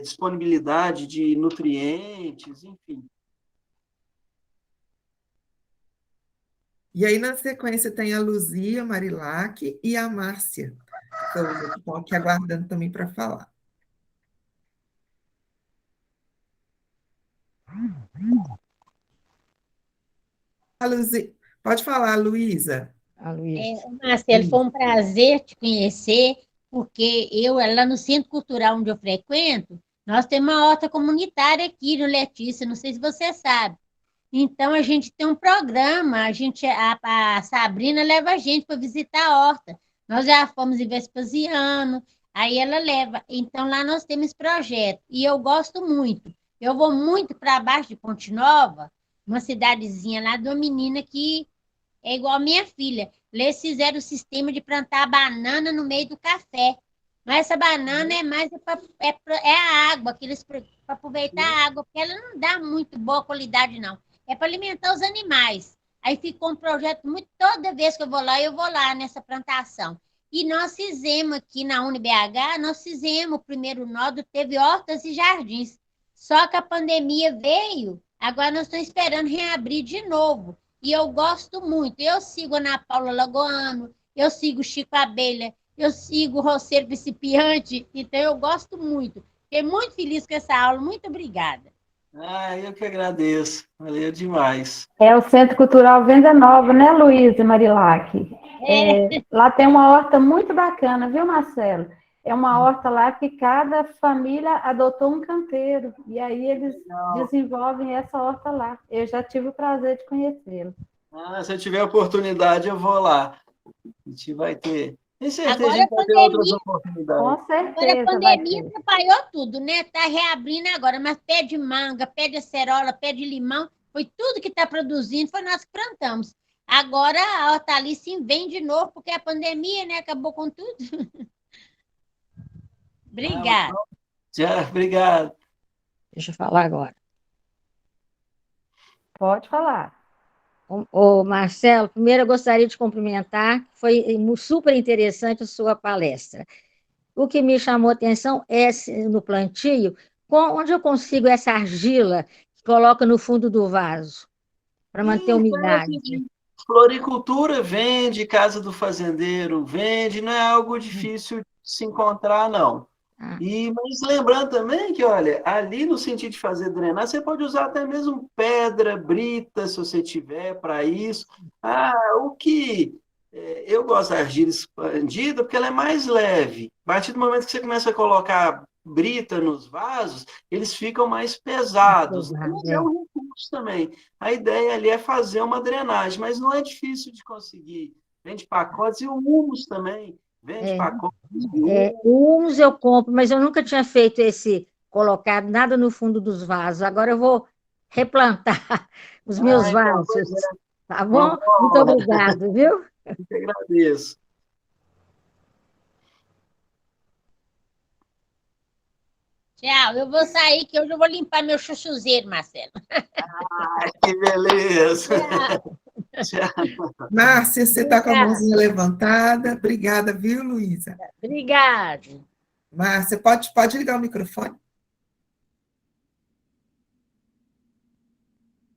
disponibilidade de nutrientes, enfim. E aí, na sequência, tem a Luzia, a Marilac e a Márcia, que estão aqui aguardando também para falar. A Luzia. Pode falar, Luísa. Marcelo, foi um prazer te conhecer, porque lá no Centro Cultural onde eu frequento, nós temos uma horta comunitária aqui no Letícia, não sei se você sabe. Então, a gente tem um programa, a Sabrina leva a gente para visitar a horta. Nós já fomos em Vespasiano, aí ela leva. Então, lá nós temos esse projeto, e eu gosto muito. Eu vou muito para baixo de Ponte Nova, uma cidadezinha lá de uma menina que é igual a minha filha. Eles fizeram o sistema de plantar banana no meio do café. Mas essa banana é mais a água, para aproveitar a água, porque ela não dá muito boa qualidade, não. É para alimentar os animais. Aí ficou um projeto toda vez que eu vou lá nessa plantação. E nós fizemos aqui na UniBH, nós fizemos o primeiro nódulo, teve hortas e jardins. Só que a pandemia veio, agora nós estamos esperando reabrir de novo. E eu gosto muito. Eu sigo a Ana Paula Lagoano, eu sigo o Chico Abelha, eu sigo o Roceiro Principiante, então eu gosto muito. Fiquei muito feliz com essa aula. Muito obrigada. Eu que agradeço. Valeu demais. É o Centro Cultural Venda Nova, né, Luísa e Marilac? Lá tem uma horta muito bacana, viu, Marcelo? É uma horta lá que cada família adotou um canteiro, e aí eles desenvolvem essa horta lá. Eu já tive o prazer de conhecê-lo. Se eu tiver oportunidade, eu vou lá. A gente vai ter. Com certeza Agora a gente vai ter outras oportunidades. Com certeza. Agora a pandemia atrapalhou tudo, né? Está reabrindo agora, mas pé de manga, pé de acerola, pé de limão, foi tudo que está produzindo, foi nós que plantamos. Agora a hortaliça vem de novo, porque a pandemia, né, acabou com tudo. Obrigada. Obrigado. Deixa eu falar agora. Pode falar. Ô, Marcelo, primeiro eu gostaria de cumprimentar, foi super interessante a sua palestra. O que me chamou a atenção é no plantio, onde eu consigo essa argila que coloca no fundo do vaso, para manter a umidade. Floricultura vende, Casa do Fazendeiro vende, não é algo difícil de se encontrar, não. Mas lembrando também que, olha, ali no sentido de fazer drenagem, você pode usar até mesmo pedra, brita, se você tiver para isso. Eu gosto da argila expandida porque ela é mais leve. A partir do momento que você começa a colocar brita nos vasos, eles ficam mais pesados. Mas é um recurso também. A ideia ali é fazer uma drenagem, mas não é difícil de conseguir. Vende pacotes e o humus também. Vende pacotes. O humus eu compro, mas eu nunca tinha feito colocado nada no fundo dos vasos. Agora eu vou replantar os meus vasos. Tá bom? Muito obrigado, viu? Eu que agradeço. Tchau, eu vou sair, que hoje eu vou limpar meu chuchuzeiro, Marcelo. Que beleza! Tchau. Márcia, você está com a mãozinha levantada. Obrigada, viu, Luísa? Obrigada. Márcia, pode ligar o microfone?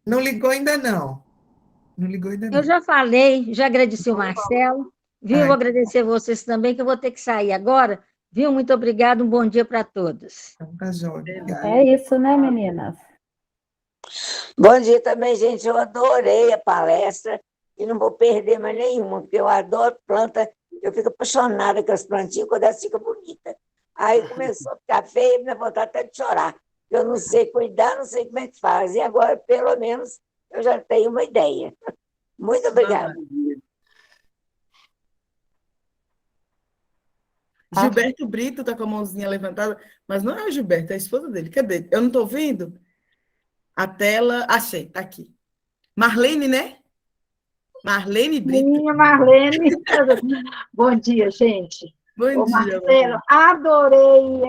Não ligou ainda não. Não ligou ainda não. Eu já falei, já agradeci o Marcelo, viu? Vou agradecer vocês também, que eu vou ter que sair agora. Viu? Muito obrigada, um bom dia para todos. Tá jóia. É isso, né, meninas? Bom dia também, gente. Eu adorei a palestra. e não vou perder mais nenhuma, porque eu adoro planta, eu fico apaixonada com as plantinhas quando elas ficam bonitas. Aí começou a ficar feia, me dá vontade até de chorar. Eu não sei cuidar, não sei como é que faz. E agora, pelo menos, eu já tenho uma ideia. Muito obrigada. Gilberto Brito está com a mãozinha levantada, mas não é o Gilberto, é a esposa dele. Cadê? Eu não estou vendo? A tela. Achei, está aqui. Marlene, né? Marlene Brito. Minha Marlene. Bom dia, gente. Bom dia, Marcelo, adorei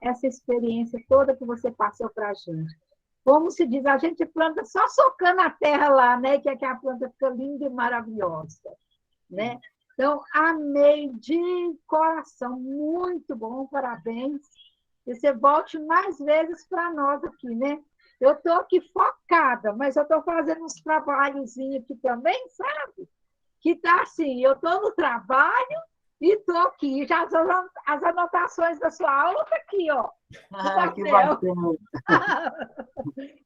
essa experiência toda que você passou para a gente. Como se diz, a gente planta só socando a terra lá, né? Que é que a planta fica linda e maravilhosa, né? Então, amei de coração, muito bom, parabéns. E você volte mais vezes para nós aqui, né? Eu estou aqui focada, mas eu estou fazendo uns trabalhozinhos aqui também, sabe? Que tá assim, eu estou no trabalho e estou aqui. Já as anotações da sua aula estão aqui, ó. Ah, que bacana.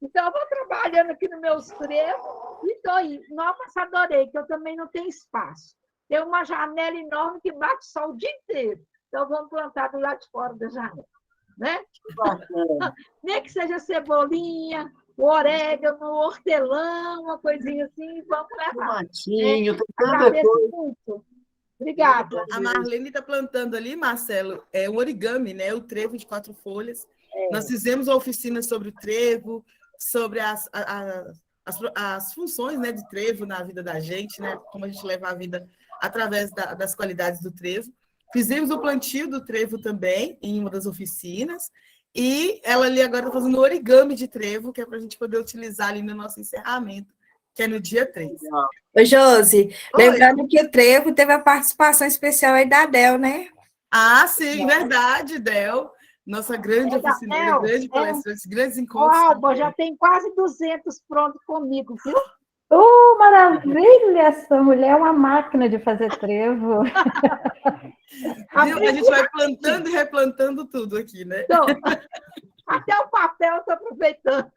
Então, eu vou trabalhando aqui nos meus trevos e estou aí. Nossa, adorei, que eu também não tenho espaço. Tem uma janela enorme que bate sol o dia inteiro. Então, vamos plantar do lado de fora da janela. Né? Nem que seja cebolinha, o orégano, o hortelã, uma coisinha assim, vamos levar. Tomatinho, tem tanta Agradeço coisa. muito. Obrigada. A Marlene está plantando ali, Marcelo, um origami, né? O trevo de 4 folhas. Nós fizemos uma oficina sobre o trevo, sobre as funções, né, de trevo na vida da gente, né? Como a gente leva a vida através das qualidades do trevo. Fizemos o plantio do trevo também, em uma das oficinas, e ela ali agora está fazendo origami de trevo, que é para a gente poder utilizar ali no nosso encerramento, que é no dia 3. Oi, Josi, lembrando que o trevo teve a participação especial aí da Del, né? Ah, sim, verdade, Del. Nossa grande oficina, grande palestrante, grandes encontros. Alba, já tem quase 200 pronto comigo, viu? Maravilha! Essa mulher é uma máquina de fazer trevo. A gente vai plantando e replantando tudo aqui, né? Então, até o papel eu estou aproveitando.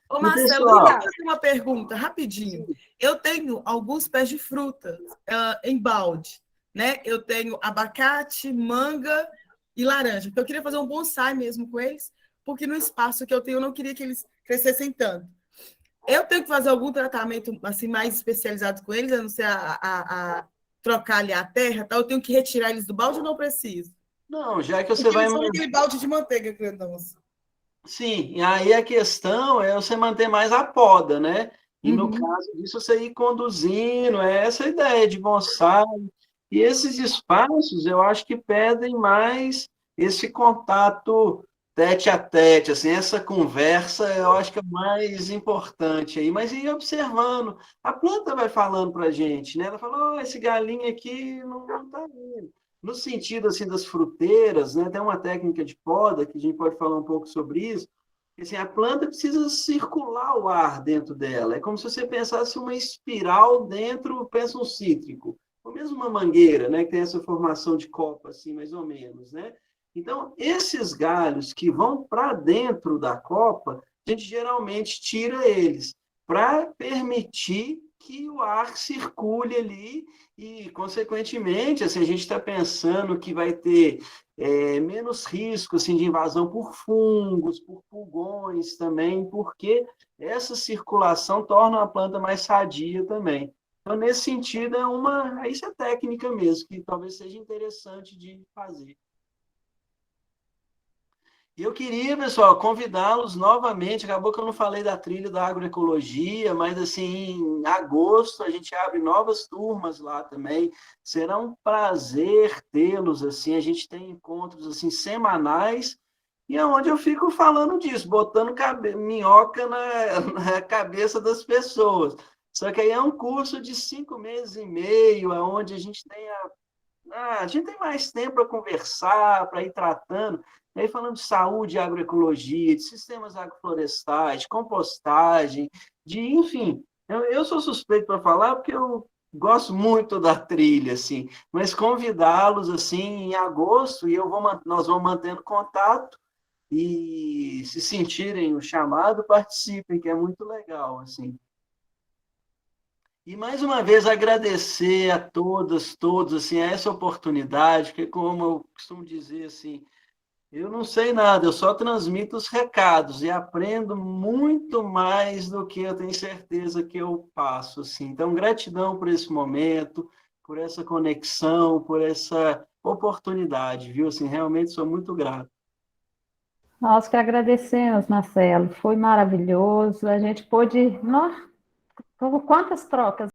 Ô, Marcelo, eu quero fazer uma pergunta, rapidinho. Eu tenho alguns pés de fruta em balde, né? Eu tenho abacate, manga e laranja. Então, eu queria fazer um bonsai mesmo com eles, porque no espaço que eu tenho, eu não queria que eles crescessem tanto. Eu tenho que fazer algum tratamento assim, mais especializado com eles, a não ser a trocar ali a terra, tá? Eu tenho que retirar eles do balde ou não preciso? Não, já que você porque vai... Eles são aquele balde de manteiga, grandão. Sim, e aí a questão é você manter mais a poda, né? E no caso disso, você ir conduzindo, é essa ideia de bonsai. E esses espaços, eu acho que pedem mais esse contato tete a tete, assim, essa conversa, eu acho que é mais importante aí, mas ir observando. A planta vai falando para a gente, né? Ela fala, esse galinho aqui não está indo. No sentido, assim, das fruteiras, né? Tem uma técnica de poda, que a gente pode falar um pouco sobre isso, que, assim, a planta precisa circular o ar dentro dela. É como se você pensasse uma espiral dentro, pensa um cítrico, ou mesmo uma mangueira, né? Que tem essa formação de copa, assim, mais ou menos, né? Então, esses galhos que vão para dentro da copa, a gente geralmente tira eles para permitir que o ar circule ali e, consequentemente, assim, a gente está pensando que vai ter menos risco assim, de invasão por fungos, por pulgões também, porque essa circulação torna a planta mais sadia também. Então, nesse sentido, isso é técnica mesmo, que talvez seja interessante de fazer. E eu queria, pessoal, convidá-los novamente. Acabou que eu não falei da trilha da agroecologia, mas assim, em agosto a gente abre novas turmas lá também. Será um prazer tê-los assim. A gente tem encontros assim semanais e é onde eu fico falando disso, botando minhoca na cabeça das pessoas. Só que aí é um curso de 5 meses e meio, onde a gente tem a gente tem mais tempo para conversar, para ir tratando. Aí falando de saúde, agroecologia, de sistemas agroflorestais, de compostagem, enfim, eu sou suspeito para falar porque eu gosto muito da trilha, assim, mas convidá-los assim em agosto e nós vamos mantendo contato e se sentirem o chamado, participem, que é muito legal, assim. E, mais uma vez, agradecer a todas, todos, assim, essa oportunidade, porque, como eu costumo dizer, assim, eu não sei nada, eu só transmito os recados e aprendo muito mais do que eu tenho certeza que eu passo, assim. Então, gratidão por esse momento, por essa conexão, por essa oportunidade, viu? Assim, realmente sou muito grato. Nós que agradecemos, Marcelo, foi maravilhoso, a gente pôde, nossa, quantas trocas